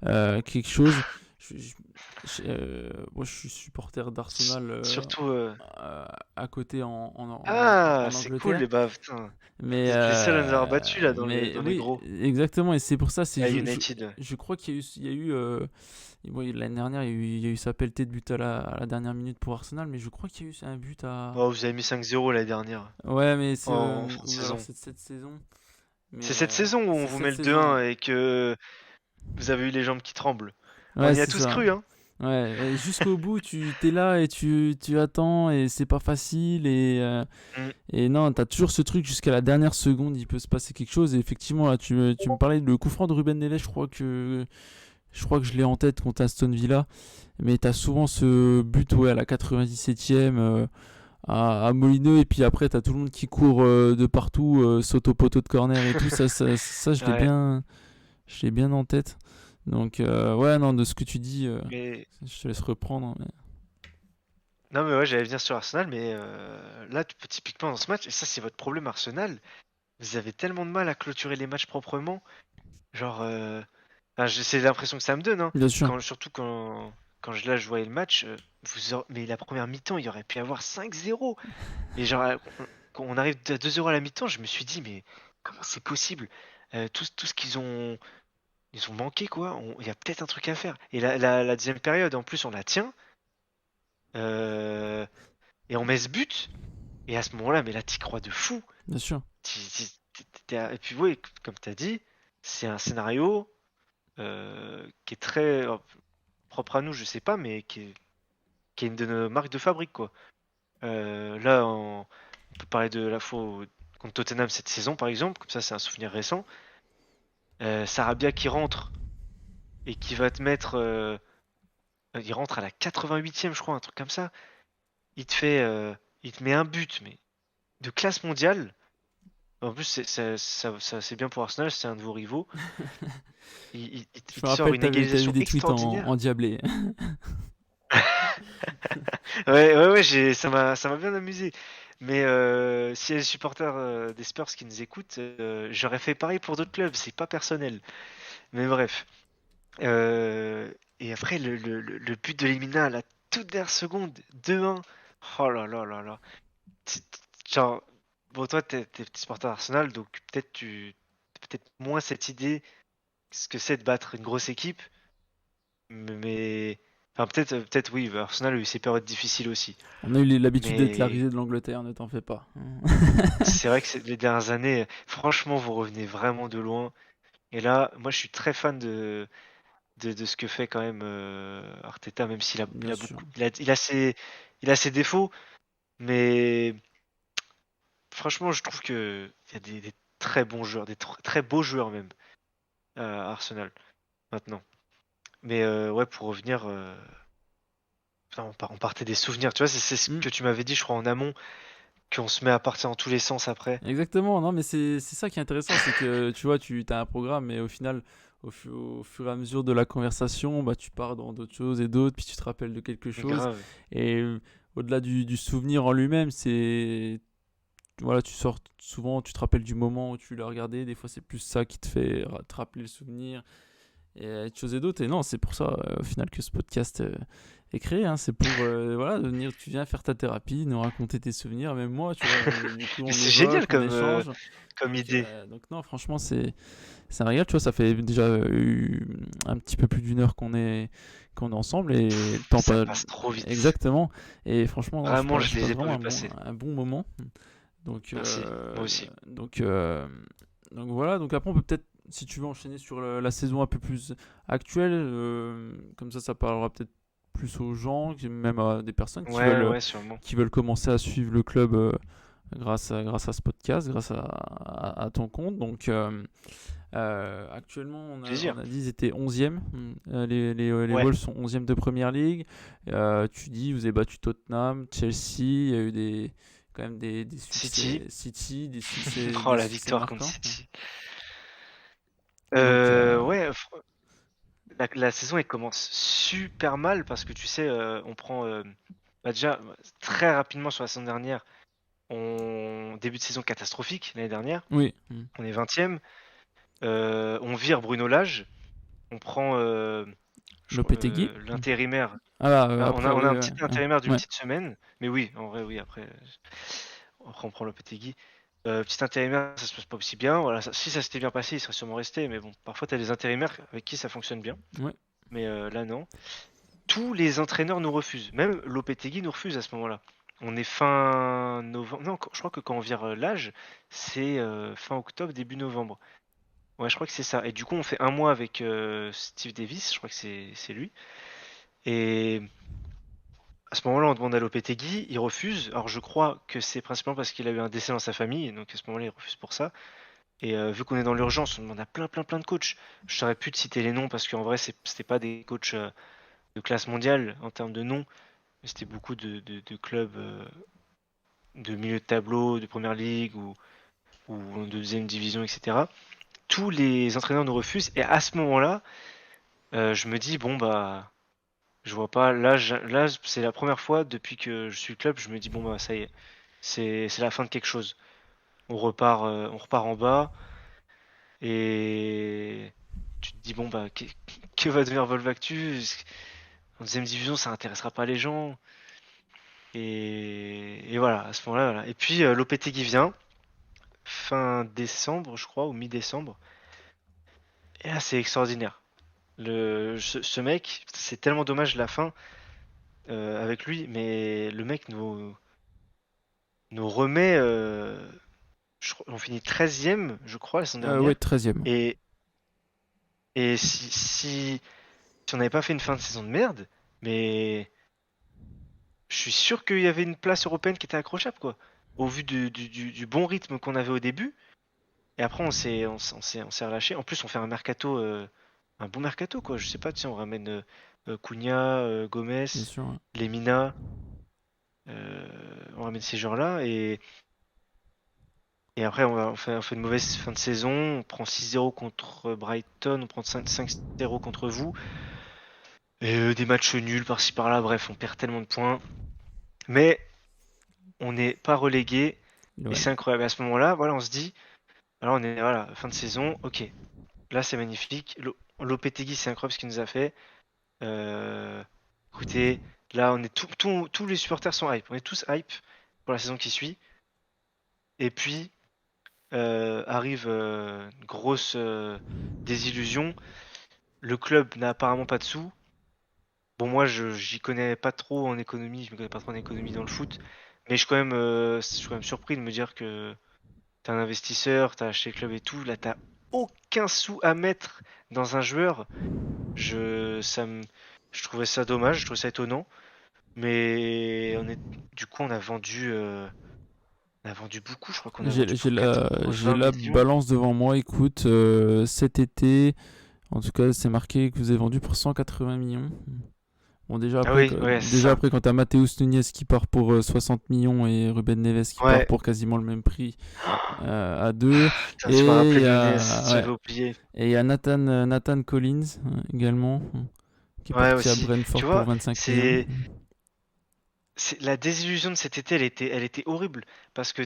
A: quelque chose. Moi, je suis supporter
B: S-
A: d'Arsenal
B: Surtout.
A: à côté
B: Ah,
A: en
B: c'est cool,
A: Angleterre.
B: les bah putain.
A: Mais,
B: Vous êtes les seuls à nous avoir battus là
A: mais
B: dans les
A: oui,
B: gros.
A: exactement. Et c'est pour ça,
B: À United.
A: je crois qu'il y a eu bon, l'année dernière, il y a eu sa pelletée de but à la dernière minute pour Arsenal, mais je crois qu'il y a eu un but à.
B: Oh, vous avez mis 5-0 la dernière.
A: Ouais, mais c'est.
B: En fin de
A: Ou alors
B: saison.
A: c'est de cette saison.
B: C'est
A: Mais
B: cette saison où on
A: c'est
B: vous
A: cette
B: met le
A: saison.
B: 2-1 et que vous avez eu les jambes qui tremblent. On
A: Ouais,
B: y a
A: c'est
B: tous
A: ça.
B: cru, hein.
A: Ouais, et jusqu'au bout, tu t'es là et tu attends et c'est pas facile
B: Mm.
A: et non, t'as toujours ce truc jusqu'à la dernière seconde, il peut se passer quelque chose et effectivement là, tu me parlais de le coup franc de Ruben Neves, je crois que je l'ai en tête contre Aston Villa, mais t'as souvent ce but ouais, à la 97e à Molineux et puis après t'as tout le monde qui court de partout, saute au poteau de corner et tout ça
B: Ouais.
A: je l'ai bien en tête. Donc ouais non de ce que tu dis,
B: Mais
A: je te laisse reprendre.
B: non, mais ouais, j'allais venir sur Arsenal, mais là, typiquement dans ce match, et ça, c'est votre problème, Arsenal. Vous avez tellement de mal à clôturer les matchs proprement. Genre, enfin, c'est l'impression que ça me donne, hein.
A: Bien sûr.
B: Surtout quand je voyais le match, mais la première mi-temps, il y aurait pu y avoir 5-0. Et genre, quand on arrive à 2-0 à la mi-temps, je me suis dit, mais comment c'est possible? Tout ce qu'ils ont. ils ont manqué quoi. Il y a peut-être un truc à faire. Et la deuxième période, en plus, on la tient euh, et on met ce but. Et à ce moment-là, mais là, t'y crois de fou.
A: Bien sûr.
B: Et puis oui, comme t'as dit, c'est un scénario qui est très propre à nous, je sais pas, mais qui est une de nos marques de fabrique quoi. Là, on peut parler de la fois contre Tottenham cette saison par exemple, comme ça c'est un souvenir récent. Sarabia qui rentre et qui va te mettre, il rentre à la 88e je crois, un truc comme ça. Il te fait, il te met un but mais de classe mondiale. En plus c'est bien pour Arsenal, c'est un de vos rivaux.
A: Je
B: Il
A: me
B: te sort
A: rappelle,
B: une
A: t'avais vu
B: égalisation
A: des tweets
B: extraordinaire.
A: endiablés.
B: Ouais, ça m'a bien amusé. Mais s'il y a des supporters des Spurs qui nous écoutent, j'aurais fait pareil pour d'autres clubs, c'est pas personnel. Mais bref. Euh, et après, le but de Lemina à la toute dernière seconde, 2-1. Oh là là là là. Genre, bon, toi, t'es petit supporter d'Arsenal, donc peut-être peut-être moins cette idée, ce que c'est de battre une grosse équipe. Mais, enfin, peut-être oui, Arsenal a eu ses périodes difficiles aussi.
A: On a eu l'habitude d'être la
B: Mais
A: risée de l'Angleterre, ne t'en fais pas.
B: c'est vrai que les dernières années, franchement, vous revenez vraiment de loin. Et là, moi, je suis très fan de ce que fait quand même Arteta, même s'il a, il
A: Bien
B: a
A: sûr.
B: beaucoup, il a ses défauts, mais franchement, je trouve que il y a des très bons joueurs, très beaux joueurs même à Arsenal maintenant. Mais ouais, pour revenir, putain, on partait des souvenirs. Tu vois, c'est ce
A: Mm.
B: que tu m'avais dit, je crois, en amont, qu'on se met à partir dans tous les sens après.
A: Exactement, non, mais c'est ça qui est intéressant, c'est que tu vois, tu as un programme, mais au final, au fur et à mesure de la conversation, bah, tu pars dans d'autres choses et d'autres, puis tu te rappelles de quelque chose.
B: Grave.
A: Et au-delà du souvenir en lui-même, c'est. Voilà, tu sors souvent, tu te rappelles du moment où tu l'as regardé, des fois c'est plus ça qui te fait te rappeler le souvenir et de choses et d'autres. Et non, c'est pour ça, au final, que ce podcast est créé. Hein. C'est pour, voilà, venir, tu viens faire ta thérapie, nous raconter tes souvenirs. Même moi, tu vois, du coup,
B: Mais
A: on
B: c'est
A: évoque,
B: génial
A: on
B: comme,
A: échange.
B: comme idée.
A: Donc non, franchement, c'est un régal. Tu vois, ça fait déjà un petit peu plus d'une heure qu'on est ensemble et le temps
B: Ça
A: pas.
B: passe trop vite.
A: Exactement. Et franchement, non,
B: Vraiment, je
A: je
B: les
A: passe
B: ai pas
A: vraiment
B: vus passer.
A: un bon moment. Donc,
B: Merci. Moi aussi.
A: donc, euh, donc voilà. Donc après, on peut peut-être, si tu veux, enchaîner sur la saison un peu plus actuelle. Comme ça parlera peut-être plus aux gens, même à des personnes
B: Ouais, ouais, sûrement.
A: qui veulent commencer à suivre le club grâce à ce podcast, grâce à ton compte. Donc actuellement,
B: Plaisir.
A: on a dit ils étaient 11e. Les
B: Ouais.
A: Wolves sont 11e de Première League. Tu dis, vous avez battu Tottenham, Chelsea. Il y a eu quand même des
B: City.
A: succès City, des
B: Oh, la
A: succès
B: victoire contre
A: marquants.
B: City.
A: Donc,
B: Ouais, la saison elle commence super mal parce que tu sais, on prend bah déjà très rapidement sur la saison dernière, on début de saison catastrophique l'année dernière,
A: oui.
B: on est 20e, on vire Bruno Lage, on prend
A: Lopetegui.
B: l'intérimaire.
A: Ah bah,
B: On a,
A: après,
B: on a
A: oui.
B: un petit intérimaire d'une
A: Ouais.
B: petite semaine, mais oui, en vrai, oui, après on prend Lopetegui. Petit intérimaire, ça se passe pas aussi bien. Voilà, si ça s'était bien passé, il serait sûrement resté. Mais bon, parfois, tu as des intérimaires avec qui ça fonctionne bien.
A: Ouais.
B: Mais là, non. Tous les entraîneurs nous refusent. Même Lopetegui nous refuse à ce moment-là. On est fin novembre. Non, je crois que quand on vire l'âge, c'est fin octobre, début novembre. Ouais, je crois que c'est ça. Et du coup, on fait un mois avec Steve Davis. Je crois que c'est lui. Et à ce moment-là, on demande à Lopetegui. Il refuse. Alors, je crois que c'est principalement parce qu'il a eu un décès dans sa famille. Donc, à ce moment-là, il refuse pour ça. Et vu qu'on est dans l'urgence, on demande à plein de coachs. Je saurais plus de citer les noms parce qu'en vrai, c'était pas des coachs de classe mondiale en termes de noms. C'était beaucoup de clubs de milieu de tableau, de première ligue ou de deuxième division, etc. Tous les entraîneurs nous refusent et à ce moment-là, je me dis bon bah je vois pas. Là c'est la première fois depuis que je suis le club, je me dis bon bah ça y est, c'est la fin de quelque chose. On repart en bas et tu te dis bon bah que va devenir Volvactu? En deuxième division, ça intéressera pas les gens. Et voilà, à ce moment-là, voilà. Et puis Lopetegui vient fin décembre, je crois, ou mi-décembre. Et là, c'est extraordinaire. Ce mec, c'est tellement dommage la fin avec lui, mais le mec nous remet. On finit 13e, je crois, la saison
A: Ouais,
B: dernière.
A: 13e.
B: Et, et si on n'avait pas fait une fin de saison de merde, mais je suis sûr qu'il y avait une place européenne qui était accrochable, quoi. Au vu du bon rythme qu'on avait au début. Et après, on s'est relâché. En plus, on fait un mercato, un bon mercato, quoi. Je sais pas, tu sais, on ramène Cunha, Gomez,
A: Bien sûr. Ouais.
B: Lemina. On ramène ces joueurs-là. Et après, on fait une mauvaise fin de saison. On prend 6-0 contre Brighton. On prend 5-0 contre vous. Et des matchs nuls par-ci par-là. Bref, on perd tellement de points. Mais on n'est pas relégué. Et
A: Ouais.
B: c'est incroyable. À ce moment-là, voilà, on se dit, alors on est, voilà, fin de saison. Ok, là, c'est magnifique. Lopetegui, c'est incroyable ce qu'il nous a fait. Écoutez, là, on est tous les supporters sont hype. On est tous hype pour la saison qui suit. Et puis arrive une grosse désillusion. Le club n'a apparemment pas de sous. Bon, moi, j'y connais pas trop en économie. Je me connais pas trop en économie dans le foot. Mais je suis quand même surpris de me dire que t'es un investisseur, t'as acheté le club et tout. Là, t'as aucun sou à mettre dans un joueur. Je, ça me, je trouvais ça dommage, je trouvais ça étonnant. Mais du coup, on a vendu beaucoup. Je crois qu'on a vendu
A: J'ai
B: pour
A: la, j'ai
B: 80
A: la
B: millions.
A: balance devant moi. Écoute, cet été, en tout cas, c'est marqué que vous avez vendu pour 180 millions. Bon, déjà
B: Ah
A: après,
B: oui, ouais, c'est
A: déjà
B: ça.
A: après quand t'as Mateus Nunes qui part pour 60 millions et Ruben Neves qui part
B: Ouais.
A: pour quasiment le même prix à 2.
B: Putain, tu m'as
A: Et il
B: rappelé
A: y
B: de Nunez,
A: a, ouais,
B: j'avais oublié.
A: et il y a Nathan Collins également, qui est
B: Ouais,
A: parti à
B: aussi. Tu
A: Brentford pour
B: vois,
A: 25 millions.
B: c'est la désillusion de cet été, elle était horrible parce que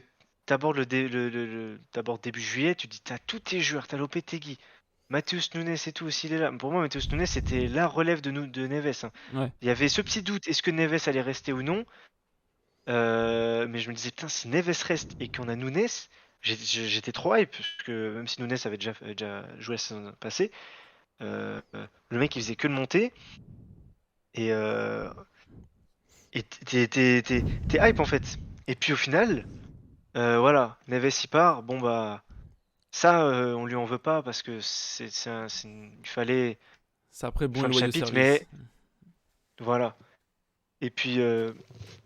B: t'abordes début juillet, tu dis t'as tous tes joueurs, t'as Lopetegui, Matheus Nunes et tout aussi il est là. Pour moi, Matheus Nunes c'était la relève de Neves, hein.
A: Ouais.
B: Il y avait ce petit doute, est-ce que Neves allait rester ou non? Mais je me disais putain si Neves reste et qu'on a Nunes, j'étais trop hype parce que même si Nunes avait déjà joué la saison passée, le mec il faisait que de monter et t'es hype en fait. Et puis au final, voilà, Neves il part, bon bah ça on lui en veut pas parce que il fallait
A: C'est après bon
B: fin
A: et
B: de
A: loyaux
B: chapitre,
A: service.
B: mais voilà. Et puis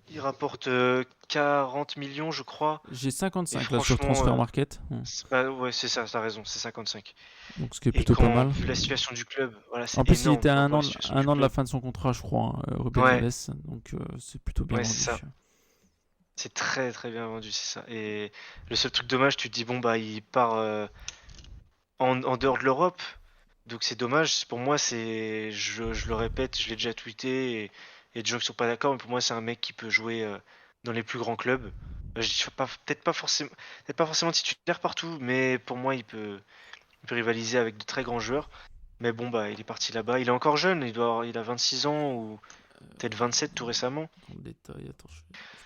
B: il rapporte 40 millions je crois.
A: J'ai
B: Et
A: 55 là sur
B: franchement,
A: Transfer Market,
B: ouais c'est ça, t'as raison, c'est 55.
A: donc ce qui est
B: Et
A: plutôt pas
B: quand
A: mal.
B: vu la situation du club, voilà
A: En
B: c'est
A: plus, il
B: énorme
A: était à
B: par rapport à la situation du
A: un an de la
B: club.
A: fin de son contrat, je crois, Ruben
B: Ouais,
A: Neves, donc c'est plutôt bien
B: ouais c'est
A: vendu.
B: ça. C'est très très bien vendu, c'est ça. Et le seul truc dommage, tu te dis bon bah il part en dehors de l'Europe. Donc c'est dommage. Pour moi, je le répète, je l'ai déjà tweeté et il y a des gens qui sont pas d'accord, mais pour moi, c'est un mec qui peut jouer dans les plus grands clubs. Je dis pas, peut-être pas forcément titulaire partout, mais pour moi, il peut rivaliser avec de très grands joueurs. Mais bon, bah, il est parti là-bas. Il est encore jeune, il a 26 ans ou peut-être 27 tout récemment.
A: En détail, attends, je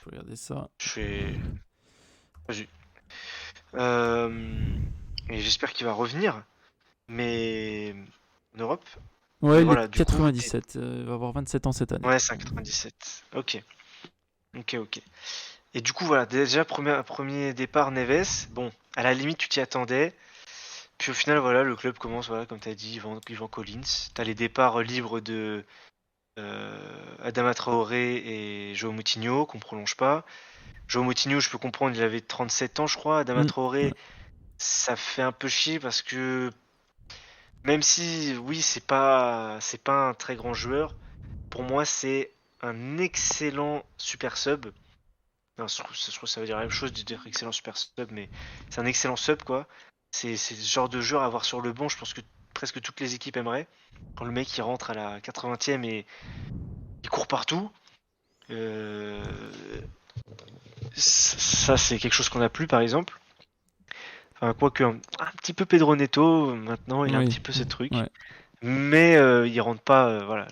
A: peux regarder ça.
B: Je fais. Vas-y. Euh, et j'espère qu'il va revenir, mais en Europe.
A: Ouais,
B: Mais
A: il est
B: voilà,
A: de
B: du coup,
A: 97, il va avoir 27 ans cette année.
B: ouais, 5,97. Ok, ok, ok. Et du coup, voilà, déjà, premier départ, Neves. Bon, à la limite, tu t'y attendais. Puis au final, voilà, le club commence, voilà, comme tu as dit, Yvan Collins. Tu as les départs libres de Adama Traoré et João Moutinho, qu'on prolonge pas. João Moutinho, je peux comprendre, il avait 37 ans, je crois. Adama
A: Ouais.
B: Traoré, ça fait un peu chier parce que même si, oui, c'est pas un très grand joueur, pour moi, c'est un excellent super sub. Non, je trouve que ça veut dire la même chose de dire excellent super sub, mais c'est un excellent sub, quoi. C'est ce genre de joueur à avoir sur le banc, je pense que presque toutes les équipes aimeraient. Quand le mec il rentre à la 80e et il court partout, euh, ça c'est quelque chose qu'on n'a plus par exemple. Enfin, quoique un petit peu Pedro Neto, maintenant il a un
A: Oui,
B: petit peu ce truc.
A: ouais.
B: Mais il rentre pas, voilà.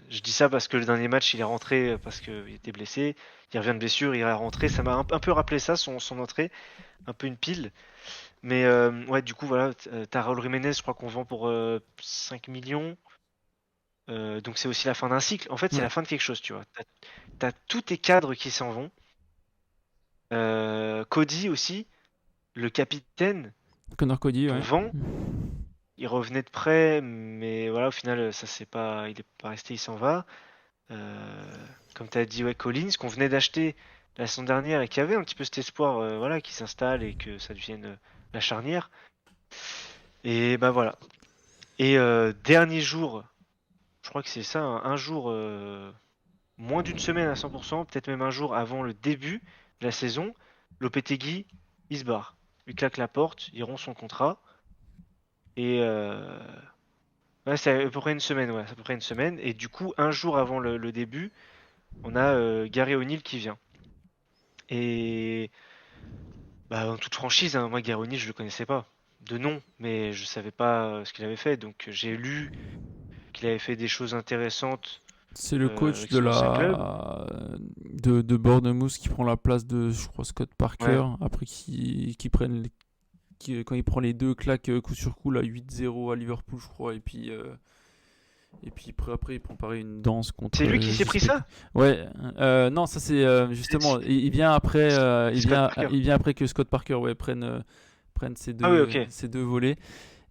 B: Je dis ça parce que le dernier match, il est rentré parce qu'il était blessé. Il revient de blessure, il est rentré. Ça m'a un peu rappelé ça, son entrée. Un peu une pile. Mais ouais, du coup, voilà, t'as Raúl Jiménez, je crois qu'on vend pour 5 millions. Donc c'est aussi la fin d'un cycle. En fait, c'est
A: Ouais.
B: la fin de quelque chose, tu vois. T'as tous tes cadres qui s'en vont. Cody aussi, le capitaine
A: Connor Cody,
B: qu'on
A: ouais.
B: vend, il revenait de près, mais voilà, au final, il est pas resté, il s'en va. Comme tu as dit, ouais, Collins, qu'on venait d'acheter la saison dernière et qui avait un petit peu cet espoir, voilà, qui s'installe et que ça devienne la charnière. Et bah voilà. Et dernier jour, je crois que c'est ça, hein, un jour, moins d'une semaine à 100%, peut-être même un jour avant le début de la saison, Lopetegui, il se barre. Il claque la porte, il rompt son contrat. Et ouais, c'est à peu près une semaine, ouais, c'est à peu près une semaine. Et du coup, un jour avant le début, on a Gary O'Neill qui vient. Et bah, en toute franchise, hein, moi, Gary O'Neill, je le connaissais pas de nom, mais je savais pas ce qu'il avait fait. Donc j'ai lu qu'il avait fait des choses intéressantes
A: C'est le coach
B: avec
A: de
B: son ancien club.
A: de Bournemouth qui prend la place de, je crois, Scott
B: Ouais.
A: Parker. Après qui prennent quand il prend les deux claques coup sur coup, là, 8-0 à Liverpool, je crois. Et puis après, il prend pareil une danse contre
B: C'est lui qui s'est
A: je sais
B: pris
A: pas qui.
B: ça?
A: Ouais, non, ça c'est justement. Il vient après,
B: Scott Parker.
A: il vient après que Scott Parker ouais, prenne
B: Ah oui, ok.
A: ces deux volets.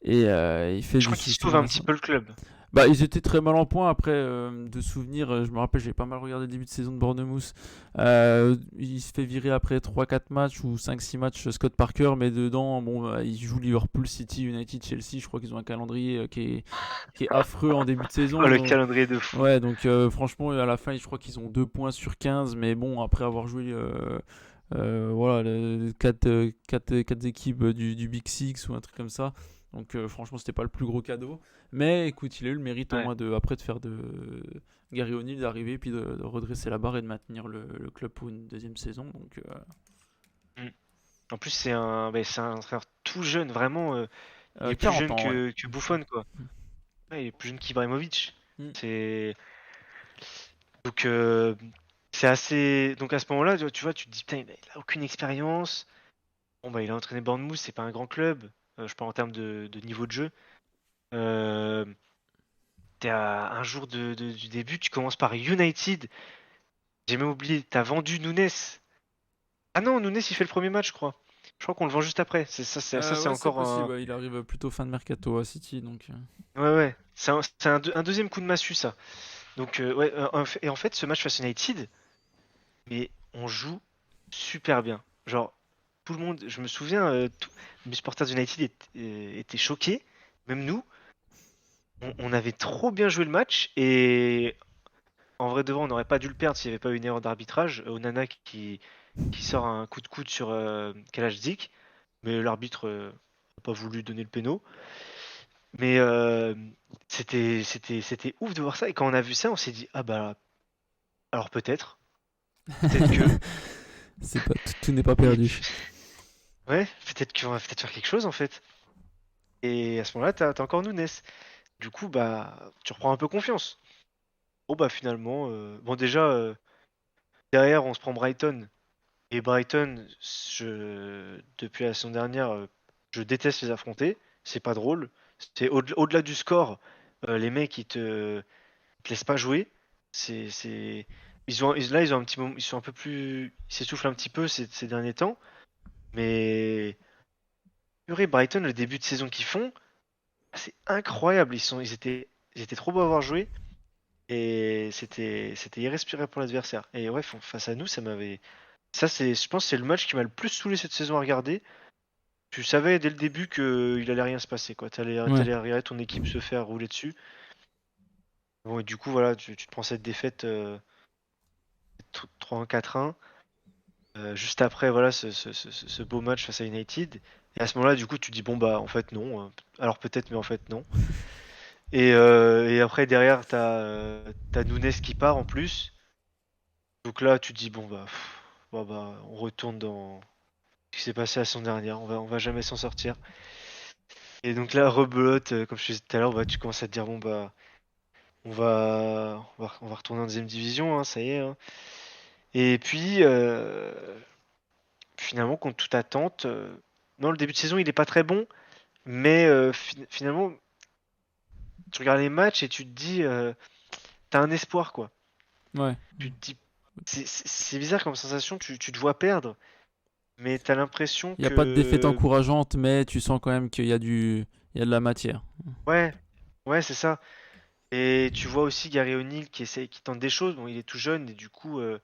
A: Et il fait
B: Je crois qu'il sauve
A: justement
B: un
A: la.
B: petit peu le club.
A: Bah, ils étaient très mal en point après, de souvenirs. Je me rappelle, j'ai pas mal regardé le début de saison de Bournemouth. Il se fait virer après 3-4 matchs ou 5-6 matchs Scott Parker, mais dedans, bon, il joue Liverpool, City, United, Chelsea. Je crois qu'ils ont un calendrier qui est affreux en début de
B: Oh,
A: saison.
B: le
A: Donc,
B: calendrier de fou.
A: ouais, donc franchement, à la fin, je crois qu'ils ont 2 points sur 15, mais bon, après avoir joué. Voilà, 4 équipes du Big Six ou un truc comme ça. Donc franchement, c'était pas le plus gros cadeau. Mais écoute, il a eu le mérite au
B: Ouais.
A: moins après de faire de Gary O'Neill d'arriver puis de redresser la barre et de maintenir le club pour une deuxième saison. Donc
B: Mm. En plus, c'est un entraîneur tout jeune, vraiment. Il est plus
A: 40
B: jeune
A: ans, ouais.
B: que Buffon, quoi. Ouais, il est plus jeune qu'Ibrahimovic.
A: Mm.
B: C'est donc c'est assez. Donc à ce moment-là, tu vois, tu te dis putain, il a aucune expérience. Bon bah il a entraîné Bournemouth, c'est pas un grand club. Je parle en termes de niveau de jeu. Euh, T'es à un jour du début, tu commences par United. J'ai même oublié, t'as vendu Nunes. Ah non, Nunes il fait le premier match, je crois. Je crois qu'on le vend juste après. C'est
A: Ouais, c'est
B: encore
A: possible.
B: un.
A: Ouais, il arrive plutôt fin de mercato à City. Donc,
B: Ouais, ouais. C'est un deuxième coup de massue, ça. Donc, ouais. Et en fait, ce match face United, mais on joue super bien. Genre, tout le monde, je me souviens, les supporters d'United étaient choqués, même nous. On avait trop bien joué le match et en vrai de vrai, on n'aurait pas dû le perdre s'il n'y avait pas eu une erreur d'arbitrage. Onana qui sort un coup de coude sur Kalajdzic, mais l'arbitre n'a pas voulu donner le péno. Mais c'était ouf de voir ça. Et quand on a vu ça, on s'est dit, ah bah, alors peut-être que.
A: c'est pas tout n'est pas
B: Et
A: perdu.
B: puis, ouais, peut-être qu'on va peut-être faire quelque chose en fait. Et à ce moment-là, t'as encore Nunes. Du coup, bah, tu reprends un peu confiance. Bon, bah, finalement, bon, déjà, derrière, on se prend Brighton. Et Brighton, depuis la saison dernière, je déteste les affronter. C'est pas drôle. C'est au-delà du score, les mecs, ils te laissent pas jouer. Là, ils ont un petit moment, ils sont un peu plus, ils s'essoufflent un petit peu ces derniers temps. Mais purée, Brighton, le début de saison qu'ils font, c'est incroyable. Ils étaient trop beaux à avoir joué et c'était irrespirable pour l'adversaire. Et ouais, face à nous, je pense, que c'est le match qui m'a le plus saoulé cette saison à regarder. Tu savais dès le début qu'il allait rien se passer, quoi.
A: Ouais.
B: T'allais regarder ton équipe se faire rouler dessus. Bon, et du coup, voilà, tu te prends cette défaite 3-1, 4-1. Juste après, voilà, ce beau match face à United. Et à ce moment-là, du coup, tu dis, bon, bah, en fait, non. Alors peut-être, mais en fait, non. Et après, derrière, t'as Nunes qui part en plus. Donc là, tu te dis, bon, bah, on retourne dans ce qui s'est passé la saison dernière. On va jamais s'en sortir. Et donc là, rebelote, comme je te disais tout à l'heure, bah, tu commences à te dire, bon, bah, on va retourner en deuxième division, hein, ça y est, hein. Et puis, finalement, contre toute attente, non, le début de saison, il est pas très bon, mais finalement, tu regardes les matchs et tu te dis, t'as un espoir, quoi.
A: Ouais.
B: Tu te dis, c'est bizarre comme sensation, tu te vois perdre, mais t'as l'impression
A: Il n'y a pas de défaite
B: que,
A: encourageante, mais tu sens quand même qu'il y a il y a de la matière.
B: ouais, ouais, c'est ça. Et tu vois aussi Gary O'Neill qui tente des choses. Bon, il est tout jeune et du coup, euh,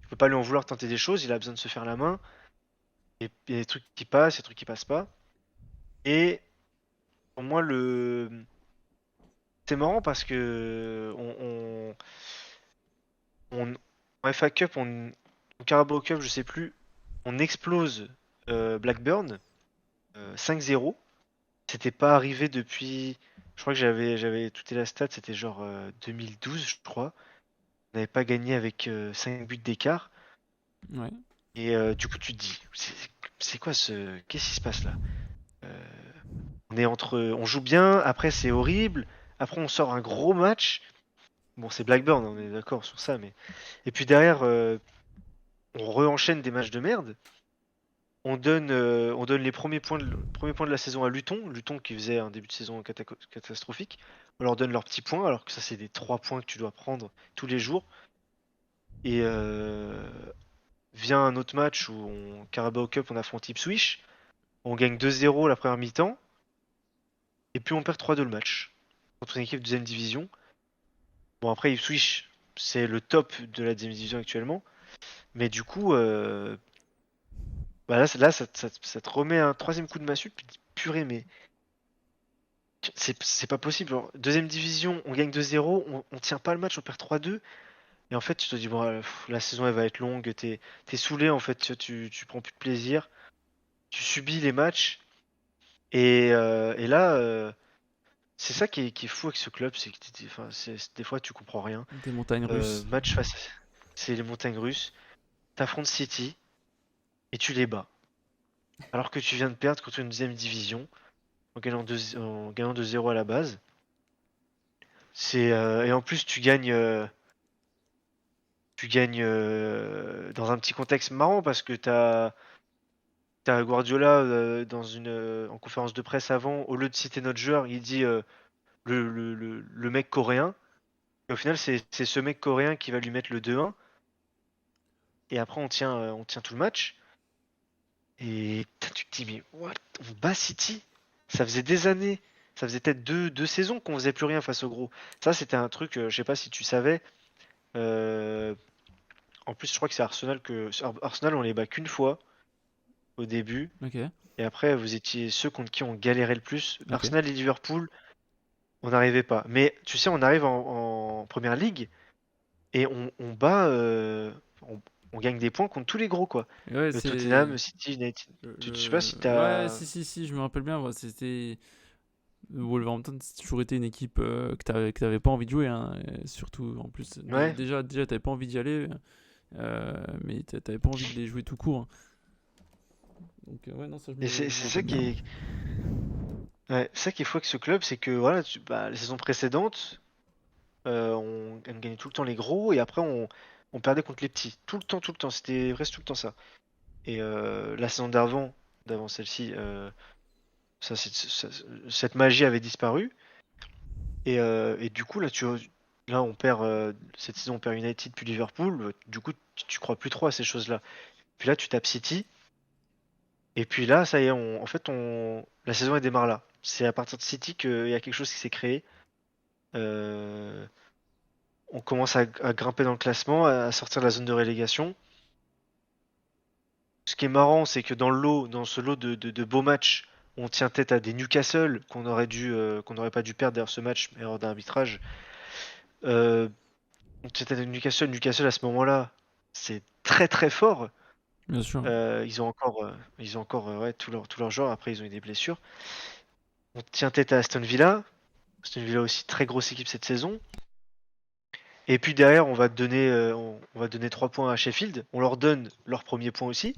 B: tu peux pas lui en vouloir de tenter des choses. Il a besoin de se faire la main. Et il y a des trucs qui passent, il y a des trucs qui passent pas. Et pour moi, c'est marrant parce que en FA Cup, en Carabao Cup, je sais plus, on explose Blackburn 5-0. C'était pas arrivé depuis. Je crois que j'avais tout la stat, c'était genre 2012, je crois. On n'avait pas gagné avec 5 buts d'écart.
A: Ouais.
B: Et du coup, tu te dis, c'est quoi ce. Qu'est-ce qui se passe là? Euh, on joue bien, après c'est horrible, après on sort un gros match. Bon, c'est Blackburn, on est d'accord sur ça, mais. Et puis derrière, on re-enchaîne des matchs de merde. On donne premiers points de la saison à Luton. Luton qui faisait un début de saison catastrophique. On leur donne leurs petits points, alors que ça, c'est des 3 points que tu dois prendre tous les jours. Et vient un autre match où Carabao Cup, on affronte Ipswich. On gagne 2-0 la première mi-temps. Et puis on perd 3-2 le match. Contre une équipe de deuxième division. Bon, après, Ipswich, c'est le top de la deuxième division actuellement. Mais du coup, bah là ça te remet un troisième coup de massue. Puis tu te dis, purée, mais c'est pas possible. Genre, deuxième division, on gagne 2-0. On tient pas le match, on perd 3-2. Et en fait, tu te dis, bon, la saison, elle va être longue. T'es saoulé, en fait. Tu prends plus de plaisir. Tu subis les matchs. Et là, c'est ça qui est fou avec ce club, c'est que enfin, des fois tu comprends rien.
A: Des montagnes russes.
B: Match face, c'est les montagnes russes. T'affrontes City et tu les bats. Alors que tu viens de perdre contre une deuxième division en gagnant 2-0 à la base. Et en plus tu gagnes dans un petit contexte marrant parce que t'as Guardiola en conférence de presse avant, au lieu de citer notre joueur, il dit le mec coréen. Et au final, c'est ce mec coréen qui va lui mettre le 2-1. Et après, on tient tout le match. Et putain, tu te dis, mais what? On bat City? Ça faisait des années. Ça faisait peut-être deux saisons qu'on faisait plus rien face au gros. Ça, c'était un truc, je sais pas si tu savais. euh, En plus, je crois que c'est Arsenal Arsenal, on les bat qu'une fois au début.
A: Ok.
B: Et après, vous étiez ceux contre qui on galérait le plus.
A: Ok.
B: Arsenal et Liverpool, on n'arrivait pas. Mais tu sais, on arrive en première ligue et on bat. On gagne des points contre tous les gros, quoi.
A: Et ouais,
B: Le
A: c'est.
B: Tottenham, City, United. Je sais pas si
A: Ouais,
B: t'as.
A: si, je me rappelle bien. Ouais, c'était. Wolverhampton, c'est toujours été une équipe que t'avais pas envie de jouer, hein, et surtout, en plus,
B: Ouais.
A: déjà t'avais pas envie d'y aller, mais t'avais pas envie de les jouer tout court, hein. Donc, ouais, non, ça,
B: Et c'est
A: je me
B: c'est
A: rappelle
B: ça
A: bien.
B: ouais, c'est ça qui est fou avec ce club, c'est que voilà, bah, les saisons précédentes, on gagnait tout le temps les gros et après on perdait contre les petits. Tout le temps. C'était presque tout le temps ça. Et la saison d'avant celle-ci, cette magie avait disparu. Et du coup, là, on perd, cette saison, on perd United puis Liverpool. Du coup, tu crois plus trop à ces choses-là. Puis là, tu tapes City. Et puis là, ça y est, en fait, la saison elle démarre là. C'est à partir de City qu'il y a quelque chose qui s'est créé. Euh, on commence à grimper dans le classement, à sortir de la zone de relégation. Ce qui est marrant, c'est que dans ce lot de beaux matchs, on tient tête à des Newcastle qu'on n'aurait pas dû perdre d'ailleurs ce match, erreur d'arbitrage. Euh, on tient tête à Newcastle. Newcastle à ce moment-là, c'est très très fort.
A: Bien sûr.
B: Ils ont encore ouais, tous leurs joueurs. Après, ils ont eu des blessures. On tient tête à Aston Villa. Aston Villa aussi très grosse équipe cette saison. Et puis derrière, on va donner 3 points à Sheffield. On leur donne leur premier point aussi.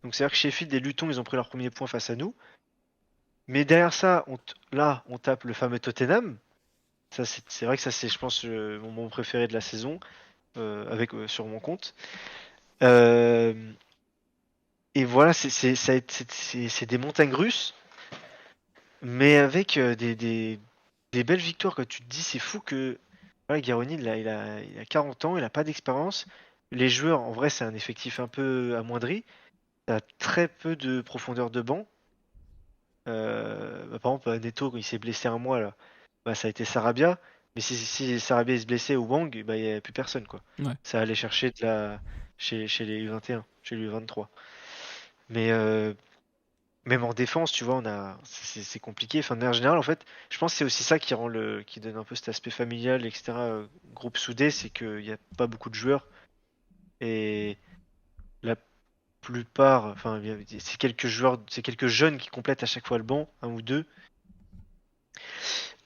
B: Donc c'est-à-dire que Sheffield et Luton, ils ont pris leur premier point face à nous. Mais derrière ça, là, on tape le fameux Tottenham. Ça, c'est vrai que ça, c'est, je pense, mon moment préféré de la saison, sur mon compte. Euh, et voilà, c'est des montagnes russes, mais avec des belles victoires. Quand tu te dis, c'est fou que voilà, Guerroni, il a 40 ans, il a pas d'expérience. Les joueurs, en vrai, c'est un effectif un peu amoindri. T'as très peu de profondeur de banc. Par exemple, Neto, quand il s'est blessé un mois, là, bah, ça a été Sarabia. Mais si Sarabia il se blessait ou Wang, bah, il n'y avait plus personne, quoi.
A: Ouais.
B: Ça allait chercher chez les U21, chez les U23. Mais même en défense, tu vois, c'est compliqué. Enfin, de manière générale, en fait, je pense que c'est aussi ça qui donne un peu cet aspect familial, etc. Groupe soudé, c'est qu'il n'y a pas beaucoup de joueurs. Et la plupart, enfin, c'est quelques joueurs, c'est quelques jeunes qui complètent à chaque fois le banc, un ou deux.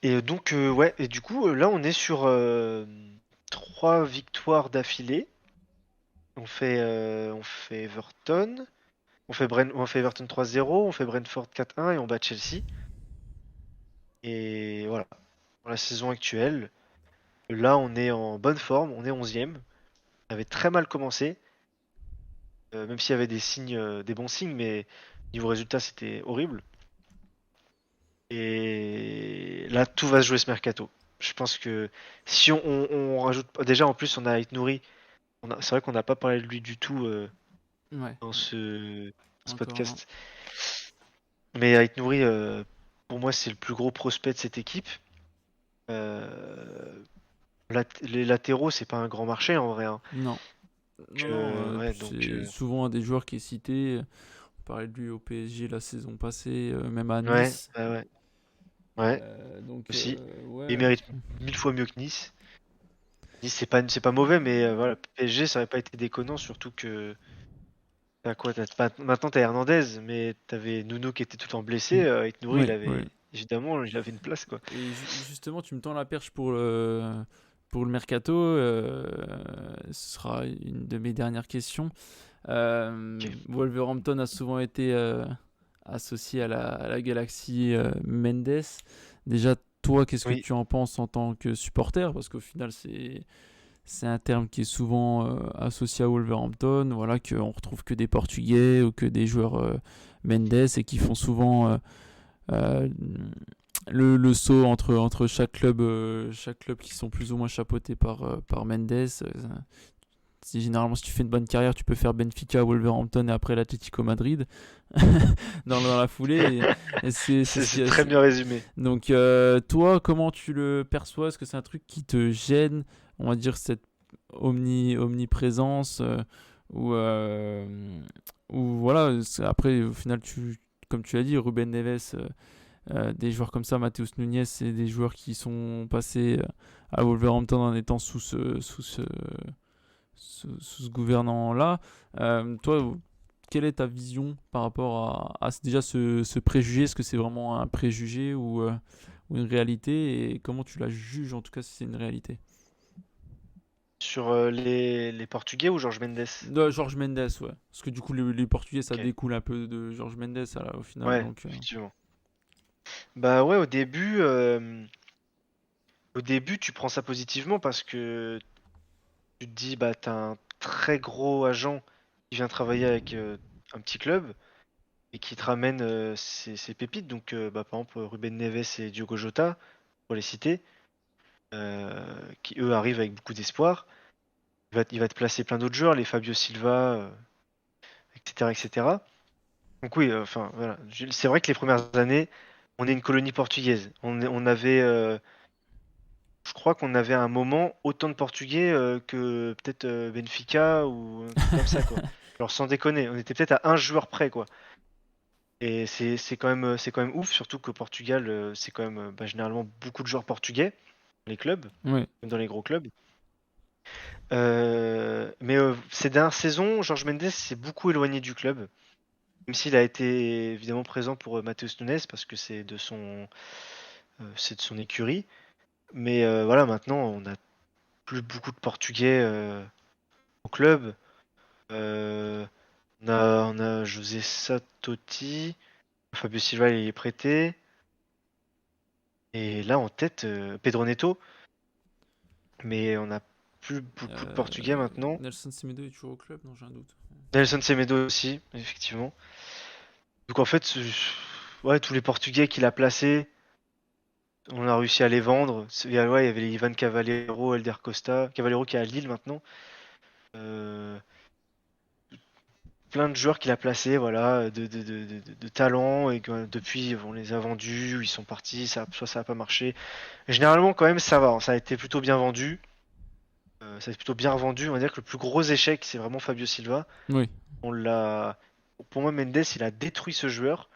B: Et donc, ouais, et du coup, là, on est sur 3 victoires d'affilée. On fait Everton, on fait Everton 3-0, on fait Brentford 4-1 et on bat Chelsea. Et voilà, pour la saison actuelle, là, on est en bonne forme, on est 11e. On avait très mal commencé, même s'il y avait des signes, des bons signes, mais niveau résultat, c'était horrible. Et là, tout va se jouer ce mercato. Je pense que si on rajoute. Déjà, en plus, on a Aït Nouri. C'est vrai qu'on n'a pas parlé de lui du tout
A: Ouais.
B: dans ce
A: Encore non.
B: podcast. Mais Aït Nouri, pour moi, c'est le plus gros prospect de cette équipe. Euh, les latéraux, c'est pas un grand marché en vrai, hein.
A: Non.
B: Donc,
A: Non, non,
B: ouais, donc
A: c'est souvent un des joueurs qui est cité. On parlait de lui au PSG la saison passée, même à
B: ouais,
A: Nice.
B: ouais, ouais, ouais,
A: Donc,
B: aussi. Il
A: ouais.
B: mérite 1000 fois mieux que Nice. Nice, c'est pas mauvais, mais voilà, PSG, ça aurait pas été déconnant, surtout que t'as quoi, maintenant t'as Hernandez, mais t'avais Nuno qui était tout le temps blessé. Avec Nouri,
A: Oui, oui.
B: évidemment, il avait une place, quoi.
A: Et justement, tu me tends la perche pour le mercato. Ce sera une de mes dernières questions.
B: Ok.
A: Wolverhampton a souvent été associé à la galaxie Mendes. Déjà, toi, qu'est-ce que
B: Oui,
A: tu en penses en tant que supporter? Parce qu'au final, c'est un terme qui est souvent associé à Wolverhampton. Voilà, qu'on retrouve que des Portugais ou que des joueurs Mendes et qui font souvent euh, le saut entre chaque club qui sont plus ou moins chapeautés par Mendes. Généralement, si tu fais une bonne carrière, tu peux faire Benfica, Wolverhampton et après l'Atlético Madrid dans la foulée. Et c'est ce qui
B: c'est
A: est.
B: très bien résumé.
A: Donc, toi, comment tu le perçois? Est-ce que c'est un truc qui te gêne, on va dire, cette omniprésence ou voilà, après, au final, comme tu as dit, Ruben Neves, des joueurs comme ça, Matheus Nunes, c'est des joueurs qui sont passés à Wolverhampton en étant sous ce gouvernant-là. Toi, quelle est ta vision par rapport à déjà ce préjugé? Est-ce que c'est vraiment un préjugé ou une réalité? Et comment tu la juges, en tout cas, si c'est une réalité?
B: Sur les Portugais ou Jorge Mendes?
A: Jorge Mendes, ouais. Parce que du coup, les Portugais, ça
B: Ok.
A: découle un peu de Jorge Mendes au final.
B: Ouais,
A: Donc,
B: effectivement. Bah ouais, au début, tu prends ça positivement parce que tu te dis, bah, t'as un très gros agent qui vient travailler avec un petit club et qui te ramène ses pépites. Donc, bah, par exemple, Ruben Neves et Diogo Jota, pour les citer, qui eux arrivent avec beaucoup d'espoir. Il va te placer plein d'autres joueurs, les Fabio Silva, etc., etc. Donc oui, enfin voilà. C'est vrai que les premières années, on est une colonie portugaise. On avait, je crois qu'on avait à un moment autant de Portugais que peut-être Benfica ou un truc comme ça, quoi. Alors sans déconner, on était peut-être à un joueur près, quoi. Et c'est quand même ouf, surtout qu'au Portugal, c'est quand même bah, généralement beaucoup de joueurs portugais dans les clubs,
A: ouais.
B: même dans les gros clubs. Mais ces dernières saisons, Jorge Mendes s'est beaucoup éloigné du club, même s'il a été évidemment présent pour Matheus Nunes parce que c'est de son écurie. Mais voilà, maintenant, on n'a plus beaucoup de Portugais au club. Euh, on a José Satotti, Fabio Silva il est prêté. Et là en tête, Pedro Neto. Mais on n'a beaucoup de Portugais maintenant.
A: Nelson Semedo est toujours au club? Non, j'ai un doute.
B: Nelson Semedo aussi, effectivement. Donc en fait, ouais, tous les Portugais qu'il a placés, on a réussi à les vendre. Ouais, il y avait Ivan Cavaleiro, Elder Costa, Cavaleiro qui est à Lille maintenant. Euh, Plein de joueurs qu'il a placés, voilà, de talent, et que depuis on les a vendus, ils sont partis, soit ça n'a pas marché. Généralement, quand même, ça va, hein, ça a été plutôt bien vendu. Ça a été plutôt bien revendu. On va dire que le plus gros échec, c'est vraiment Fabio Silva.
A: Oui,
B: On l'a, pour moi, Mendes, il a détruit ce joueur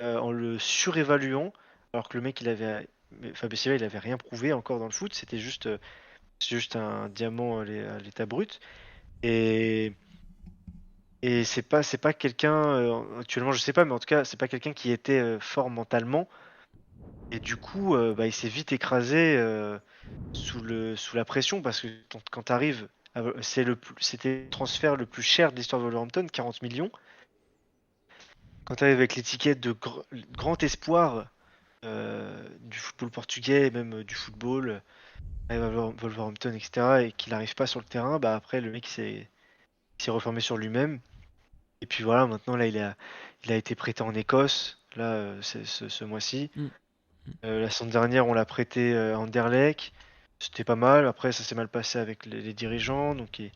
B: en le surévaluant, alors que le mec, Fabio Silva, il avait rien prouvé encore dans le foot. C'est juste un diamant à l'état brut. Et c'est pas quelqu'un actuellement, je sais pas, mais en tout cas, c'est pas quelqu'un qui était fort mentalement. Et du coup, bah, il s'est vite écrasé sous la pression parce que quand t'arrives, c'était le transfert le plus cher de l'histoire de Wolverhampton, 40 millions. Quand t'arrives avec l'étiquette de grand espoir du football portugais, et même du football, arrive à Wolverhampton, etc., et qu'il n'arrive pas sur le terrain, bah après le mec il s'est refermé sur lui-même. Et puis voilà, maintenant là il a été prêté en Écosse, là ce mois-ci.
A: mm,
B: La saison dernière on l'a prêté à Anderlecht, c'était pas mal. Après ça s'est mal passé avec les dirigeants, donc il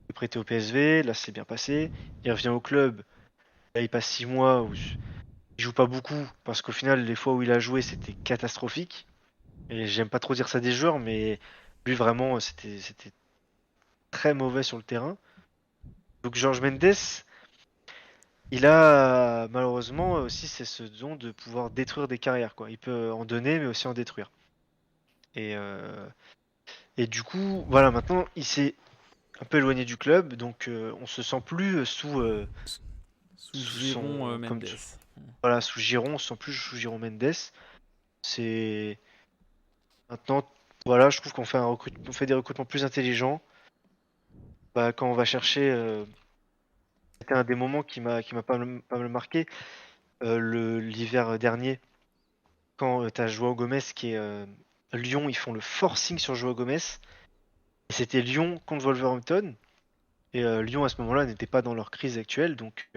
B: est prêté au PSV, là c'est bien passé. Il revient au club, là il passe 6 mois où il joue pas beaucoup parce qu'au final les fois où il a joué c'était catastrophique. Et j'aime pas trop dire ça des joueurs, mais lui vraiment c'était très mauvais sur le terrain. Donc George Mendes, il a malheureusement aussi c'est ce don de pouvoir détruire des carrières, quoi. Il peut en donner mais aussi en détruire. Et, euh, et du coup, voilà, maintenant il s'est un peu éloigné du club, donc on se sent plus
A: sous
B: sous
A: Giron
B: son
A: Mendes.
B: voilà, sous Giron, on se sent plus sous Giron Mendes. C'est maintenant, voilà, je trouve on fait des recrutements plus intelligents. Bah, quand on va chercher, c'était un des moments qui m'a pas mal marqué l'hiver dernier quand t'as Joao Gomez qui est Lyon, ils font le forcing sur Joao Gomez. Et c'était Lyon contre Wolverhampton. Et Lyon à ce moment-là n'était pas dans leur crise actuelle, donc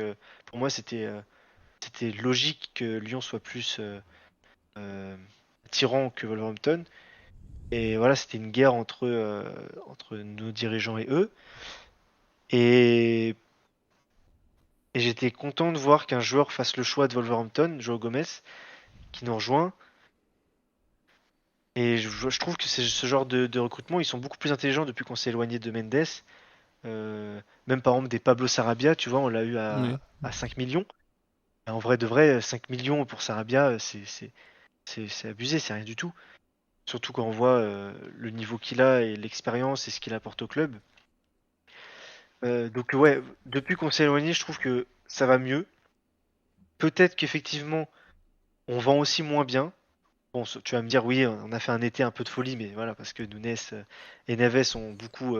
B: pour moi c'était logique que Lyon soit plus euh, tyran que Wolverhampton. Et voilà, c'était une guerre entre nos dirigeants et eux. Et, et j'étais content de voir qu'un joueur fasse le choix de Wolverhampton, Joao Gomez, qui nous rejoint. Et je trouve que c'est ce genre de recrutement, ils sont beaucoup plus intelligents depuis qu'on s'est éloigné de Mendes. Même par exemple des Pablo Sarabia, tu vois, on l'a eu
A: Oui.
B: à 5 millions. Et en vrai de vrai, 5 millions pour Sarabia, c'est abusé, c'est rien du tout. Surtout quand on voit le niveau qu'il a et l'expérience et ce qu'il apporte au club. Donc ouais, depuis qu'on s'est éloigné, je trouve que ça va mieux. Peut-être qu'effectivement, on vend aussi moins bien. Bon, tu vas me dire, oui, on a fait un été un peu de folie, mais voilà, parce que Nunes et Neves ont beaucoup,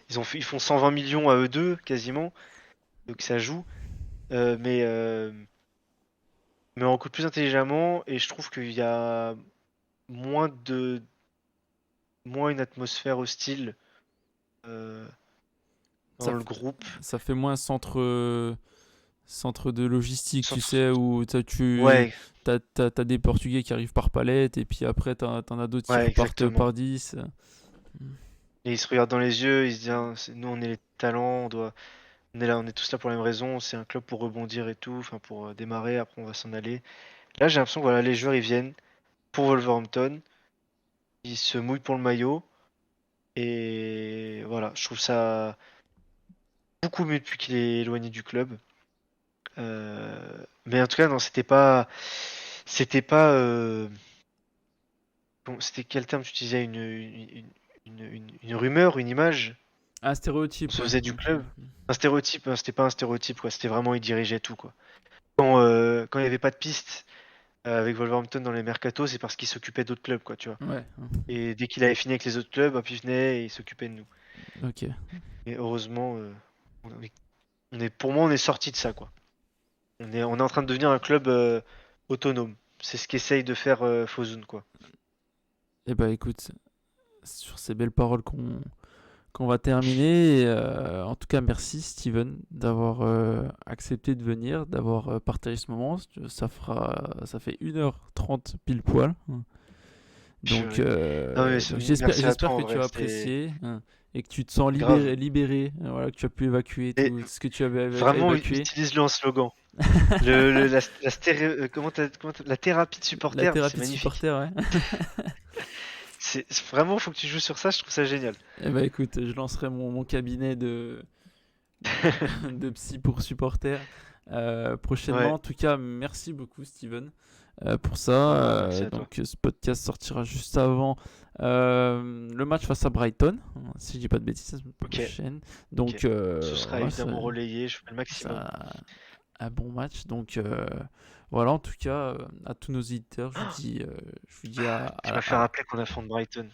B: ils font 120 millions à eux deux, quasiment, donc ça joue. Euh, mais, euh, mais on recrute plus intelligemment, et je trouve qu'il y a moins de, moins une atmosphère hostile euh, dans
A: Ça,
B: le groupe.
A: ça fait moins centre de logistique, tu
B: Centre-
A: sais, où
B: Ouais,
A: t'as des Portugais qui arrivent par palette, et puis après t'en as d'autres qui
B: ouais,
A: repartent
B: exactement.
A: par 10.
B: Et ils se regardent dans les yeux, ils se disent, ah, nous on est les talents, on est là, on est tous là pour la même raison, c'est un club pour rebondir et tout, enfin pour démarrer, après on va s'en aller. Là j'ai l'impression que voilà, les joueurs ils viennent pour Wolverhampton, ils se mouillent pour le maillot, et voilà, je trouve ça beaucoup mieux depuis qu'il est éloigné du club. Mais en tout cas, non, c'était pas, bon, c'était quel terme tu utilisais, une rumeur, une image
A: Un
B: qu'on
A: stéréotype,
B: se
A: ouais.
B: faisait du club. Un stéréotype, hein, c'était pas un stéréotype, quoi, c'était vraiment, il dirigeait tout, quoi. Quand il n'y avait pas de piste avec Wolverhampton dans les mercatos, c'est parce qu'il s'occupait d'autres clubs, quoi, tu vois.
A: Ouais,
B: Et dès qu'il avait fini avec les autres clubs, hop, il venait et il s'occupait de nous.
A: ok.
B: Et heureusement, pour moi, on est sorti de ça, quoi. On est en train de devenir un club autonome. C'est ce qu'essaye de faire Fosun, quoi.
A: Et bah écoute, sur ces belles paroles qu'on va terminer. En tout cas, merci Steven d'avoir accepté de venir, d'avoir partagé ce moment. Ça fait 1h30 pile poil. Donc,
B: Purée. Non, mais merci à toi
A: j'espère
B: en
A: que tu
B: vrai.
A: as
B: C'était
A: apprécié, et que tu te sens
B: grave.
A: libéré, voilà, que tu as pu évacuer
B: Et
A: tout ce que tu avais à
B: vraiment,
A: évacuer.
B: utilise-le en slogan. La thérapie de
A: La
B: supporter, c'est
A: thérapie de
B: magnifique.
A: supporter, ouais.
B: Vraiment, faut que tu joues sur ça, je trouve ça génial.
A: Eh ben écoute, je lancerai mon cabinet de psy pour supporters prochainement.
B: Ouais,
A: En tout cas, merci beaucoup Steven pour ça.
B: merci à toi.
A: Donc ce podcast sortira juste avant le match face à Brighton, si je dis pas de bêtises, la semaine
B: Ok,
A: prochaine.
B: ok.
A: Donc
B: Ce sera
A: voilà,
B: évidemment relayé, je fais le maximum.
A: ça, un bon match. Donc voilà, en tout cas, à tous nos auditeurs, je vous dis
B: Tu m'as fait rappeler qu'on affronte Brighton.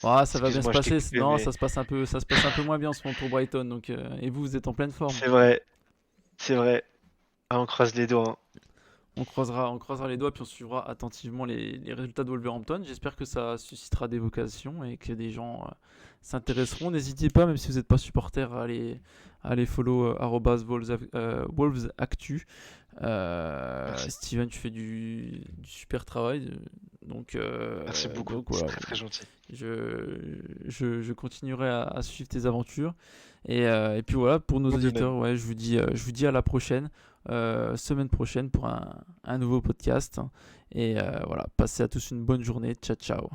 A: ça va bien se
B: Excuse-moi, je t'ai
A: passer.
B: coupé,
A: Non,
B: mais
A: ça se passe un peu moins bien en ce moment pour Brighton. Donc, et vous êtes en pleine forme.
B: c'est vrai, c'est vrai. Ah, on croise les doigts, hein.
A: On croisera les doigts puis on suivra attentivement les résultats de Wolverhampton. J'espère que ça suscitera des vocations et que des gens s'intéresseront. N'hésitez pas, même si vous n'êtes pas supporter, à aller follow Wolves Actu.
B: Merci.
A: Steven, tu fais du super travail.
B: Merci beaucoup.
A: Donc
B: C'est
A: voilà,
B: très très gentil.
A: je continuerai à suivre tes aventures. Et puis voilà, pour nos
B: Moi de même.
A: auditeurs, ouais, je vous dis à la prochaine, semaine prochaine pour un nouveau podcast. Et voilà, passez à tous une bonne journée. Ciao, ciao.